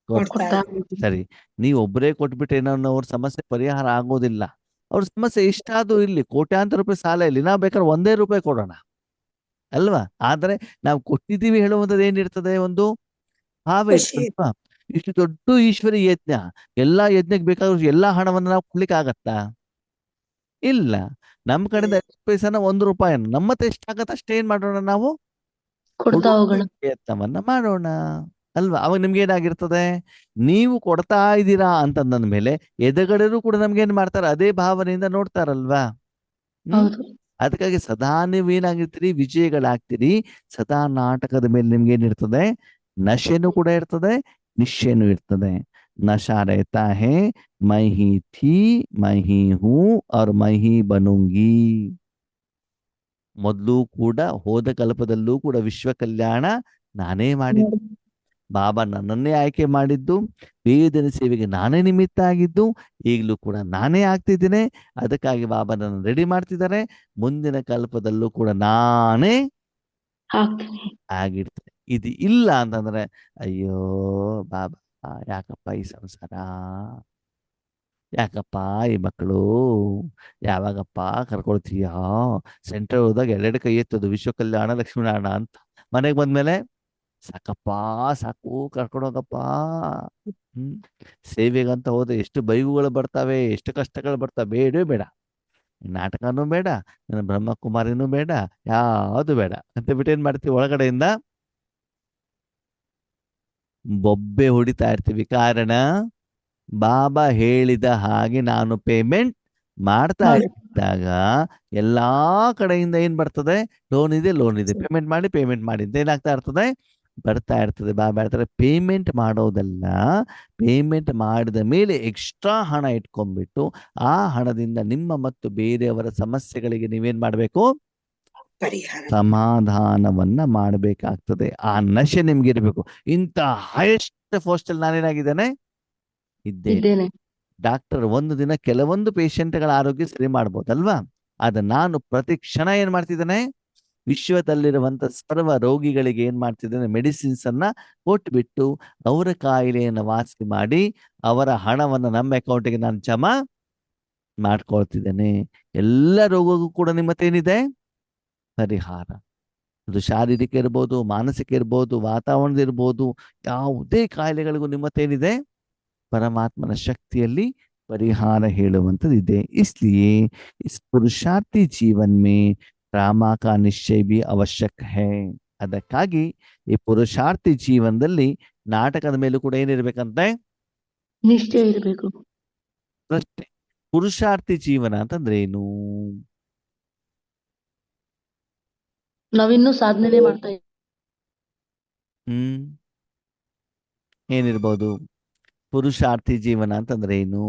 Speaker 5: ಕೊಡ್ತಾ
Speaker 1: ಸರಿ, ನೀವು ಒಬ್ಬರೇ ಕೊಟ್ಬಿಟ್ರೆ ಏನೋ ಅವ್ರ ಸಮಸ್ಯೆ ಪರಿಹಾರ ಆಗೋದಿಲ್ಲ. ಅವ್ರ ಸಮಸ್ಯೆ ಇಷ್ಟಾದ್ರೂ ಇಲ್ಲಿ ಕೋಟ್ಯಾಂತರ ರೂಪಾಯಿ ಸಾಲ ಇಲ್ಲಿ, ನಾವು ಬೇಕಾದ್ರೆ ₹1 ಕೊಡೋಣ ಅಲ್ವಾ? ಆದ್ರೆ ನಾವು ಕೊಟ್ಟಿದ್ದೀವಿ ಹೇಳುವಂಥದ್ದು ಏನಿರ್ತದೆ? ಒಂದು ಭಾವ
Speaker 4: ಖುಷಿ.
Speaker 1: ಇರ್ತಲ್ವಾ? ಇಷ್ಟು ದೊಡ್ಡ ಈಶ್ವರಿ ಯಜ್ಞ, ಎಲ್ಲಾ ಯಜ್ಞಕ್ಕೆ ಬೇಕಾದ್ರೂ ಎಲ್ಲಾ ಹಣವನ್ನು ನಾವು ಕೊಡ್ಲಿಕ್ಕೆ ಆಗತ್ತಾ? ಇಲ್ಲ. ನಮ್ಮ ಕಡೆಯಿಂದ 5 ಪೈಸನ ₹1 ನಮ್ಮ ಹತ್ರ ಎಷ್ಟಾಗತ್ತೆ ಅಷ್ಟೇ ಏನ್ ಮಾಡೋಣ? ನಾವು
Speaker 5: ಕೊಡ್ತಾ ಹೋಗೋಣ.
Speaker 1: ಪ್ರಯತ್ನವನ್ನ ಮಾಡೋಣ ಅಲ್ವಾ? ಅವಾಗ ನಿಮ್ಗೆ ಏನಾಗಿರ್ತದೆ? ನೀವು ಕೊಡ್ತಾ ಇದ್ದೀರಾ ಅಂತಂದ ಮೇಲೆ ಎದುರುಗಡೆನೂ ಕೂಡ ನಮ್ಗೆ ಏನ್ ಮಾಡ್ತಾರೆ? ಅದೇ ಭಾವನೆಯಿಂದ ನೋಡ್ತಾರಲ್ವಾ?
Speaker 5: ಹೌದು.
Speaker 1: ಅದಕ್ಕಾಗಿ ಸದಾ ನೀವು ಏನಾಗಿರ್ತೀರಿ? ವಿಜಯಗಳಾಗ್ತೀರಿ. ಸದಾ ನಾಟಕದ ಮೇಲೆ ನಿಮ್ಗೆ ಏನಿರ್ತದೆ? ನಶೆನೂ ಕೂಡ ಇರ್ತದೆ, ನಿಶ್ಚಯನೂ ಇರ್ತದೆ. नशा रहता है मैं ही थी, मैं ही हूँ और मैं ही बनूंगी. ಮೊದಲು ಕೂಡ ಹೋದ ಕಲ್ಪದಲ್ಲೂ ಕೂಡ ವಿಶ್ವ ಕಲ್ಯಾಣ ನಾನೇ ಮಾಡಿದ್ದು. ಬಾಬಾ ನನ್ನನ್ನೇ ಆಯ್ಕೆ ಮಾಡಿದ್ದು, ವೇದನೆ ಸೇವೆಗೆ ನಾನೇ ನಿಮಿತ್ತ ಆಗಿದ್ದು, ಈಗಲೂ ಕೂಡ ನಾನೇ ಆಗ್ತಿದ್ದೇನೆ. ಅದಕ್ಕಾಗಿ ಬಾಬಾ ನನ್ನ ರೆಡಿ ಮಾಡ್ತಿದ್ದಾರೆ. ಮುಂದಿನ ಕಲ್ಪದಲ್ಲೂ ಕೂಡ ನಾನೇ
Speaker 5: ಆಗ್ತೀನಿ.
Speaker 1: ಆಗಿರ್ತದೆ. ಇದು ಇಲ್ಲ ಅಂತಂದ್ರೆ ಅಯ್ಯೋ ಬಾಬಾ ಯಾಕಪ್ಪ ಈ ಸಂಸಾರ, ಯಾಕಪ್ಪ ಈ ಮಕ್ಕಳು, ಯಾವಾಗಪ್ಪ ಕರ್ಕೊಳ್ತೀಯ? ಸೆಂಟ್ರಲ್ ಹೋದಾಗ 2 ಕೈ ಎತ್ತೋದು ವಿಶ್ವ ಕಲ್ಯಾಣ ಲಕ್ಷ್ಮೀನಾರಾಯಣ ಅಂತ. ಮನೆಗೆ ಬಂದ್ಮೇಲೆ ಸಾಕಪ್ಪ ಸಾಕು ಕರ್ಕೊಂಡೋಗಪ್ಪ. ಸೇವೆಗಂತ ಹೋದ್ರೆ ಎಷ್ಟು ಬೈಗುಗಳು ಬರ್ತಾವೆ, ಎಷ್ಟು ಕಷ್ಟಗಳು ಬರ್ತಾವೆ. ಬೇಡವೇ ಬೇಡ, ನಾಟಕನೂ ಬೇಡ, ನನ್ನ ಬ್ರಹ್ಮಕುಮಾರಿನೂ ಬೇಡ, ಯಾವುದು ಬೇಡ ಅಂತ ಬಿಟ್ಟು ಏನ್ ಮಾಡ್ತೀವಿ? ಒಳಗಡೆಯಿಂದ ಬೊಬ್ಬೆ ಹೊಡಿತಾ ಇರ್ತೀವಿ. ಕಾರಣ ಬಾಬಾ ಹೇಳಿದ ಹಾಗೆ ನಾನು ಪೇಮೆಂಟ್ ಮಾಡ್ತಾ ಇದ್ದಾಗ ಎಲ್ಲಾ ಕಡೆಯಿಂದ ಏನ್ ಬರ್ತದೆ? ಲೋನ್ ಇದೆ ಪೇಮೆಂಟ್ ಮಾಡಿ ಅಂತ ಏನಾಗ್ತಾ ಇರ್ತದೆ? ಬರ್ತಾ ಇರ್ತದೆ. ಬಾಬಾ ಹೇಳ್ತಾರೆ ಪೇಮೆಂಟ್ ಮಾಡೋದಲ್ಲ, ಪೇಮೆಂಟ್ ಮಾಡಿದ ಮೇಲೆ ಎಕ್ಸ್ಟ್ರಾ ಹಣ ಇಟ್ಕೊಂಡ್ಬಿಟ್ಟು ಆ ಹಣದಿಂದ ನಿಮ್ಮ ಮತ್ತು ಬೇರೆಯವರ ಸಮಸ್ಯೆಗಳಿಗೆ ನೀವೇನ್ ಮಾಡ್ಬೇಕು?
Speaker 4: ಪರಿಹಾರ.
Speaker 1: ಸಮಾಧಾನವನ್ನ ಮಾಡಬೇಕಾಗ್ತದೆ. ಆ ನಶೆ ನಿಮ್ಗೆ ಇರ್ಬೇಕು. ಇಂಥ ಹೈಯೆಸ್ಟ್ ಪೋಸ್ಟ್ ಅಲ್ಲಿ ನಾನೇನಾಗಿದ್ದೇನೆ?
Speaker 5: ಇದ್ದೇನೆ.
Speaker 1: ಡಾಕ್ಟರ್ ಒಂದು ದಿನ ಕೆಲವೊಂದು ಪೇಷಂಟ್ಗಳ ಆರೋಗ್ಯ ಸರಿ ಮಾಡ್ಬೋದಲ್ವಾ? ಆದ್ರೆ ನಾನು ಪ್ರತಿ ಕ್ಷಣ ಏನ್ ಮಾಡ್ತಿದ್ದೇನೆ? ವಿಶ್ವದಲ್ಲಿರುವಂತ ಸರ್ವ ರೋಗಿಗಳಿಗೆ ಏನ್ ಮಾಡ್ತಿದ್ದಾನೆ, ಮೆಡಿಸಿನ್ಸ್ ಅನ್ನ ಕೊಟ್ಬಿಟ್ಟು ಅವರ ಕಾಯಿಲೆಯನ್ನು ವಾಸಿ ಮಾಡಿ ಅವರ ಹಣವನ್ನು ನಮ್ಮ ಅಕೌಂಟಿಗೆ ನಾನು ಜಮಾ ಮಾಡ್ಕೊಳ್ತಿದ್ದೇನೆ. ಎಲ್ಲ ರೋಗಕ್ಕೂ ಕೂಡ ನಿಮ್ಮ ಹತ್ರ ಏನಿದೆ, ಪರಿಹಾರ. ಅದು ಶಾರೀರಿಕ ಇರ್ಬೋದು, ಮಾನಸಿಕ ಇರ್ಬೋದು, ವಾತಾವರಣದ ಇರ್ಬೋದು, ಯಾವುದೇ ಕಾಯಿಲೆಗಳಿಗೂ ನಿಮ್ಮ ಹತ್ರ ಏನಿದೆ, परमात्मा शक्ति परिहार हेಳುವಂತದಿದೆ. इसलिए इस पुरुषार्थी जीवन में ड्रामा का निश्चय भी आवश्यक है. ಅದಕ್ಕಾಗಿ ಈ ಪುರುಷಾರ್ಥಿ ಜೀವನದಲ್ಲಿ ನಾಟಕದ ಮೇಲೂ ಕೂಡ ಏನಿರ್ಬೇಕಂತೆ,
Speaker 5: ನಿಶ್ಚಯ ಇರಬೇಕು.
Speaker 1: ಪ್ರಶ್ನೆ, ಪುರುಷಾರ್ಥಿ ಜೀವನ ಅಂತಂದ್ರೆ ಏನು?
Speaker 5: ನಾವಿನ್ನೂ ಸಾಧನೆ ಮಾಡ್ತಾ
Speaker 1: ಏನಿರ್ಬೋದು ಪುರುಷಾರ್ಥಿ ಜೀವನ ಅಂತಂದ್ರೆ ಏನು?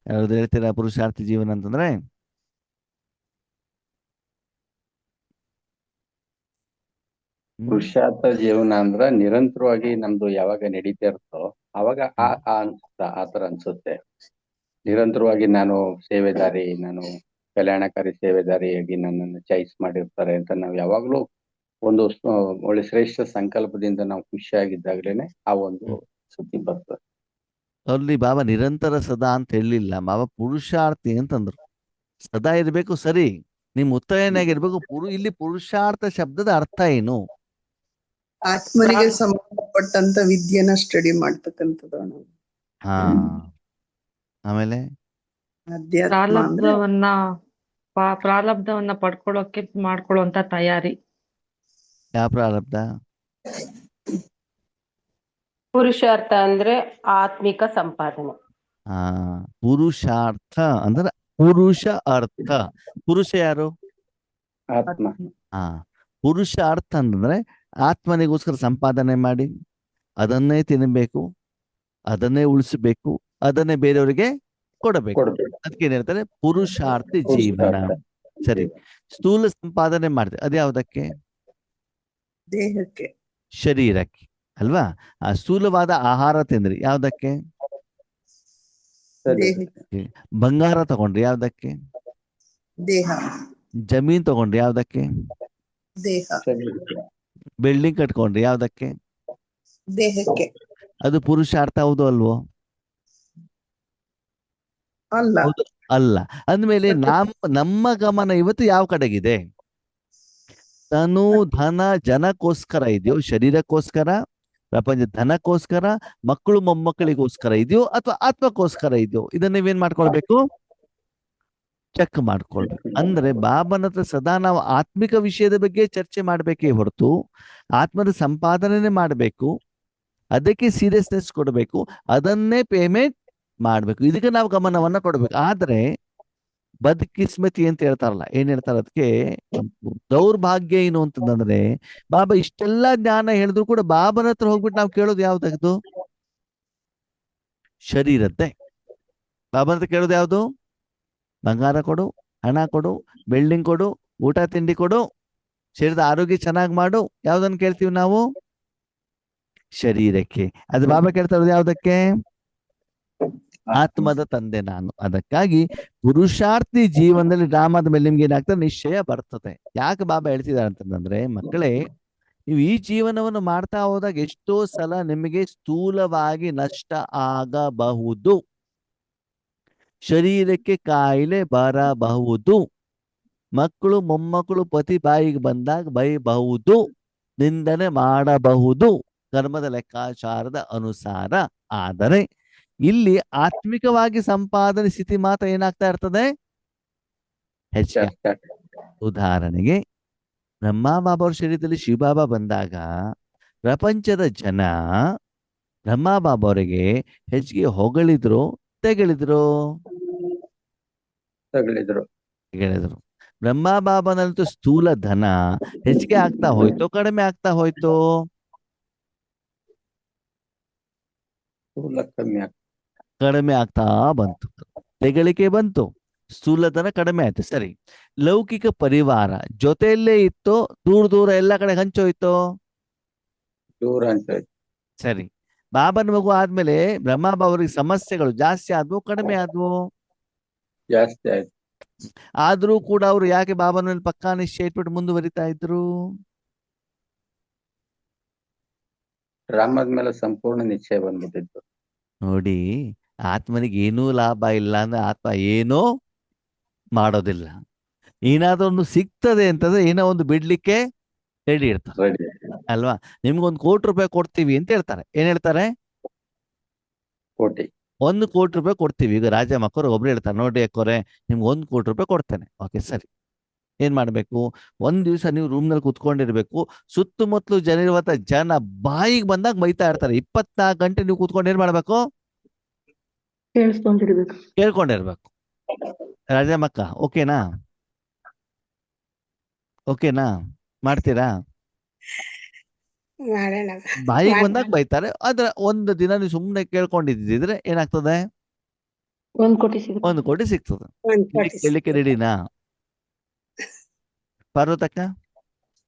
Speaker 1: ಯಾರಾದ್ರು ಹೇಳ್ತೀರಾ ಪುರುಷಾರ್ಥಿ ಜೀವನ ಅಂತಂದ್ರೆ?
Speaker 3: ಪುರುಷಾರ್ಥ ಜೀವನ ಅಂದ್ರ ನಿರಂತರವಾಗಿ ನಮ್ದು ಯಾವಾಗ ನಡೀತಾ ಇರುತ್ತೋ ಅವಾಗ ಆತರ ಅನ್ಸುತ್ತೆ. ನಿರಂತರವಾಗಿ ನಾನು ಸೇವೆದಾರಿ, ನಾನು ಕಲ್ಯಾಣಕಾರಿ ಸೇವೆದಾರಿಯಾಗಿ ನನ್ನನ್ನು ಚಾಯ್ಸ್ ಮಾಡಿರ್ತಾರೆ ಅಂತ ನಾವು ಯಾವಾಗ್ಲೂ ಒಂದು ಒಳ್ಳೆ ಶ್ರೇಷ್ಠ ಸಂಕಲ್ಪದಿಂದ ನಾವು ಖುಷಿಯಾಗಿದ್ದಾಗ್ಲೇನೆ ಆ ಒಂದು ಸುದ್ದಿ ಬರ್ತದೆ.
Speaker 1: ಅಲ್ಲಿ ಬಾಬಾ ನಿರಂತರ ಸದಾ ಅಂತ ಹೇಳಲಿಲ್ಲ, ಬಾಬಾ ಪುರುಷಾರ್ಥಿ ಅಂತಂದ್ರು. ಸದಾ ಇರ್ಬೇಕು, ಸರಿ, ನಿಮ್ ಮುತ್ತಯ್ಯನಾಗಿರ್ಬೇಕು. ಇಲ್ಲಿ ಪುರುಷಾರ್ಥ ಶಬ್ದದ ಅರ್ಥ ಏನು?
Speaker 6: ಆತ್ಮನಿಗೆ ಸಂಬಂಧಪಟ್ಟಂತ ವಿದ್ಯೆನ ಸ್ಟಡಿ ಮಾಡ್ತಕ್ಕಂಥದ್ದು.
Speaker 1: ಹಾ, ಆಮೇಲೆ
Speaker 2: ಪ್ರಾರಬ್ಧವನ್ನ ಪಡ್ಕೊಳ್ಳೋಕೆ ಮಾಡ್ಕೊಳ್ಳುವಂತ ತಯಾರಿ.
Speaker 1: ಯಾವ ಪ್ರಾರಬ್ಧ?
Speaker 7: ಪುರುಷಾರ್ಥ ಅಂದ್ರೆ ಆತ್ಮಿಕ ಸಂಪಾದನೆ.
Speaker 1: ಪುರುಷಾರ್ಥ ಅಂದ್ರೆ ಪುರುಷ ಅರ್ಥ. ಪುರುಷ ಯಾರು?
Speaker 3: ಆತ್ಮ.
Speaker 1: ಪುರುಷ ಅರ್ಥ ಅಂತಂದ್ರೆ ಆತ್ಮನಿಗೋಸ್ಕರ ಸಂಪಾದನೆ ಮಾಡಿ ಅದನ್ನೇ ತಿನ್ನಬೇಕು, ಅದನ್ನೇ ಉಳಿಸಬೇಕು, ಅದನ್ನೇ ಬೇರೆಯವರಿಗೆ ಕೊಡಬೇಕು. ಅದಕ್ಕೆ ಏನ್ ಹೇಳ್ತಾರೆ, ಪುರುಷಾರ್ಥಿ ಜೀವನ. ಸರಿ, ಸ್ಥೂಲ ಸಂಪಾದನೆ ಮಾಡಿದೆ, ಅದ್ಯಾವುದಕ್ಕೆ?
Speaker 6: ದೇಹಕ್ಕೆ,
Speaker 1: ಶರೀರಕ್ಕೆ ಅಲ್ವಾ? ಆ ಸ್ಥೂಲವಾದ ಆಹಾರ ತಿಂದ್ರಿ, ಯಾವ್ದಕ್ಕೆ? ಬಂಗಾರ ತಗೊಂಡ್ರಿ, ಯಾವ್ದಕ್ಕೆ?
Speaker 6: ದೇಹ.
Speaker 1: ಜಮೀನ್ ತಗೊಂಡ್ರಿ, ಯಾವ್ದಕ್ಕೆ?
Speaker 6: ದೇಹ.
Speaker 1: ಬಿಲ್ಡಿಂಗ್ ಕಟ್ಕೊಂಡ್ರಿ, ಯಾವ್ದಕ್ಕೆ?
Speaker 6: ದೇಹಕ್ಕೆ.
Speaker 1: ಅದು ಪುರುಷಾರ್ಥ ಹೌದು ಅಲ್ವೋ?
Speaker 6: ಅಲ್ಲ.
Speaker 1: ಅಲ್ಲ. ಅಂದ್ಮೇಲೆ ನಮ್ಮ ಗಮನ ಇವತ್ತು ಯಾವ ಕಡೆಗಿದೆ? ತನು ಧನ ಜನಕ್ಕೋಸ್ಕರ ಇದೆಯೋ, ಶರೀರಕ್ಕೋಸ್ಕರ, ಪ್ರಪಂಚ ಧನಕ್ಕೋಸ್ಕರ, ಮಕ್ಕಳು ಮೊಮ್ಮಕ್ಕಳಿಗೋಸ್ಕರ ಇದೆಯೋ, ಅಥವಾ ಆತ್ಮಕ್ಕೋಸ್ಕರ ಇದೆಯೋ? ಇದನ್ನ ನೀವೇನ್ ಮಾಡ್ಕೊಳ್ಬೇಕು? ಚೆಕ್ ಮಾಡ್ಕೊಳ್ಬೇಕು. ಅಂದ್ರೆ ಬಾಬನ ಹತ್ರ ಸದಾ ನಾವು ಆತ್ಮಿಕ ವಿಷಯದ ಬಗ್ಗೆ ಚರ್ಚೆ ಮಾಡ್ಬೇಕೇ ಹೊರತು ಆತ್ಮದ ಸಂಪಾದನೆ ಮಾಡಬೇಕು, ಅದಕ್ಕೆ ಸೀರಿಯಸ್ನೆಸ್ ಕೊಡಬೇಕು, ಅದನ್ನೇ ಪೇಮೆಂಟ್ ಮಾಡ್ಬೇಕು. ಇದಕ್ಕೆ ನಾವು ಗಮನವನ್ನ ಕೊಡ್ಬೇಕು. ಆದ್ರೆ ಬದ್ಕಿಸ್ಮತಿ ಅಂತ ಹೇಳ್ತಾರಲ್ಲ, ಏನ್ ಹೇಳ್ತಾರ ಅದಕ್ಕೆ? ದೌರ್ಭಾಗ್ಯ ಏನು ಅಂತಂದ್ರೆ, ಬಾಬಾ ಇಷ್ಟೆಲ್ಲಾ ಜ್ಞಾನ ಹೇಳಿದ್ರು ಕೂಡ ಬಾಬನ ಹತ್ರ ಹೋಗ್ಬಿಟ್ಟು ನಾವು ಕೇಳೋದು ಯಾವ್ದು? ಶರೀರದ್ದೇ. ಬಾಬನ ಹತ್ರ ಕೇಳೋದು ಯಾವ್ದು? ಬಂಗಾರ ಕೊಡು, ಹಣ ಕೊಡು, ಬಿಲ್ಡಿಂಗ್ ಕೊಡು, ಊಟ ತಿಂಡಿ ಕೊಡು, ಶರೀರದ ಆರೋಗ್ಯ ಚೆನ್ನಾಗಿ ಮಾಡು. ಯಾವ್ದನ್ನ ಕೇಳ್ತೀವಿ ನಾವು? ಶರೀರಕ್ಕೆ. ಅದು ಬಾಬಾ ಕೇಳ್ತಾ ಇರೋದು ಯಾವ್ದಕ್ಕೆ? ಆತ್ಮದ ತಂದೆ ನಾನು. ಅದಕ್ಕಾಗಿ ಪುರುಷಾರ್ಥಿ ಜೀವನದಲ್ಲಿ ಡ್ರಾಮಾದ ಮೇಲೆ ನಿಮ್ಗೆ ಏನಾಗ್ತದೆ? ನಿಶ್ಚಯ ಬರ್ತದೆ. ಯಾಕೆ ಬಾಬಾ ಹೇಳ್ತಿದ್ದಾರೆ ಅಂತಂದ್ರೆ, ಮಕ್ಕಳೇ, ನೀವು ಈ ಜೀವನವನ್ನು ಮಾಡ್ತಾ ಹೋದಾಗ ಎಷ್ಟೋ ಸಲ ನಿಮಗೆ ಸ್ಥೂಲವಾಗಿ ನಷ್ಟ ಆಗಬಹುದು, ಶರೀರಕ್ಕೆ ಕಾಯಿಲೆ ಬರಬಹುದು, ಮಕ್ಕಳು ಮೊಮ್ಮಕ್ಕಳು ಪತಿ ಬಾಯಿಗೆ ಬಂದಾಗ ಬೈಬಹುದು, ನಿಂದನೆ ಮಾಡಬಹುದು, ಕರ್ಮದ ಲೆಕ್ಕಾಚಾರದ ಅನುಸಾರ. ಆದರೆ ಇಲ್ಲಿ ಆತ್ಮಿಕವಾಗಿ ಸಂಪಾದನೆ ಸ್ಥಿತಿ ಮಾತ್ರ ಏನಾಗ್ತಾ ಇರ್ತದೆ? ಹೆಚ್ಚಿಗೆ. ಉದಾಹರಣೆಗೆ, ಬ್ರಹ್ಮ ಬಾಬಾ ಅವ್ರ ಶರೀರದಲ್ಲಿ ಶಿವಬಾಬಾ ಬಂದಾಗ ಪ್ರಪಂಚದ ಜನ ಬ್ರಹ್ಮ ಬಾಬಾ ಅವರಿಗೆ ಹೆಚ್ಚಿಗೆ ಹೊಗಳಿದ್ರು, ತೆಗಳಿದ್ರು? ತೆಗಳಿದ್ರು. ಬ್ರಹ್ಮ ಬಾಬಾನಂತೂ ಸ್ಥೂಲ ಧನ ಹೆಚ್ಚಿಗೆ ಆಗ್ತಾ ಹೋಯ್ತು, ಕಡಿಮೆ ಆಗ್ತಾ ಹೋಯ್ತು? ಕಡಿಮೆ ಆಗ್ತಾ ಬಂತು, ತೆಗಳಿಕೆ ಬಂತು, ಸ್ಥೂಲಧನ ಕಡಿಮೆ ಆಯ್ತು. ಸರಿ, ಲೌಕಿಕ ಪರಿವಾರ ಜೊತೆಯಲ್ಲೇ ಇತ್ತು, ದೂರ ದೂರ ಎಲ್ಲ ಕಡೆ ಹಂಚೋಯ್ತು?
Speaker 3: ದೂರ ಹಂಚೋಯ್ತು.
Speaker 1: ಸರಿ, ಬಾಬನ ಮಗು ಆದ್ಮೇಲೆ ಬ್ರಹ್ಮ ಬಾಬರಿಗೆ ಸಮಸ್ಯೆಗಳು ಜಾಸ್ತಿ ಆದ್ವು, ಕಡಿಮೆ ಆದ್ವು?
Speaker 3: ಜಾಸ್ತಿ ಆಯ್ತು.
Speaker 1: ಆದ್ರೂ ಕೂಡ ಅವರು ಯಾಕೆ ಬಾಬನ ಮೇಲೆ ಪಕ್ಕಾ ನಿಶ್ಚಯ ಇಟ್ಬಿಟ್ಟು ಮುಂದುವರಿತಾ ಇದ್ರು?
Speaker 3: ರಾಮದ ಮೇಲೆ ಸಂಪೂರ್ಣ ನಿಶ್ಚಯ ಬಂದ್ಬಿಟ್ಟಿತ್ತು.
Speaker 1: ನೋಡಿ, ಆತ್ಮನಿಗೆ ಏನೂ ಲಾಭ ಇಲ್ಲ ಅಂದ್ರೆ ಆತ್ಮ ಏನೂ ಮಾಡೋದಿಲ್ಲ. ಏನಾದ್ರೂ ಒಂದು ಸಿಗ್ತದೆ ಅಂತಂದ್ರೆ ಏನೋ ಒಂದು ಬಿಡ್ಲಿಕ್ಕೆ ರೆಡಿ ಇರ್ತಾರೆ
Speaker 3: ರೆಡಿ.
Speaker 1: ಅಲ್ವಾ? ನಿಮ್ಗೊಂದು ಕೋಟಿ ರೂಪಾಯಿ ಕೊಡ್ತೀವಿ ಅಂತ ಹೇಳ್ತಾರೆ. ಏನ್ ಹೇಳ್ತಾರೆ?
Speaker 3: ಕೋಟಿ.
Speaker 1: 1 ಕೋಟಿ ರೂಪಾಯಿ ಕೊಡ್ತೀವಿ. ಈಗ ರಾಜ ಮಕ್ಕಳು ಒಬ್ರು ಹೇಳ್ತಾರೆ, ನೋಡಿ ಅಕ್ಕೋರೆ ನಿಮ್ಗೆ 1 ಕೋಟಿ ರೂಪಾಯಿ ಕೊಡ್ತೇನೆ. ಓಕೆ ಸರಿ. ಏನ್ ಮಾಡ್ಬೇಕು? ಒಂದ್ ದಿವಸ ನೀವು ರೂಮ್ ನಲ್ಲಿ ಕುತ್ಕೊಂಡಿರ್ಬೇಕು. ಸುತ್ತಮುತ್ತಲು ಜನ ಜನ ಬಾಯಿಗೆ ಬಂದಾಗ ಬೈತಾ ಇರ್ತಾರೆ. 24 ಗಂಟೆ ನೀವು ಕುತ್ಕೊಂಡು ಏನ್ ಮಾಡ್ಬೇಕು?
Speaker 5: ಕೇಳಿಸ್ಕೊಂತಿರ್ಬೇಕು.
Speaker 1: ಕೇಳ್ಕೊಂಡಿರ್ಬೇಕು. ರಾಜ ಮಕ್ಕ ಓಕೆನಾ? ಓಕೆನಾ? ಮಾಡ್ತೀರಾ?
Speaker 4: ಮಾಡೋಣ.
Speaker 1: ಬಾಯಿಗೆ ಬಂದಾಗ ಬೈತಾರೆ. ಆದ್ರೆ ಒಂದು ದಿನ ನೀವು ಸುಮ್ಮನೆ ಕೇಳ್ಕೊಂಡಿದ್ದಿದ್ರೆ ಏನಾಗ್ತದೆ?
Speaker 5: 1 ಕೋಟಿ ಸಿಗುತ್ತೆ.
Speaker 1: 1 ಕೋಟಿ ಸಿಗ್ತದೆ.
Speaker 4: 1 ಕೋಟಿ
Speaker 1: ಕೇಳಲಿಕ್ಕೆ ರೆಡಿನಾ ಪಾರ್ವತಕ್ಕ?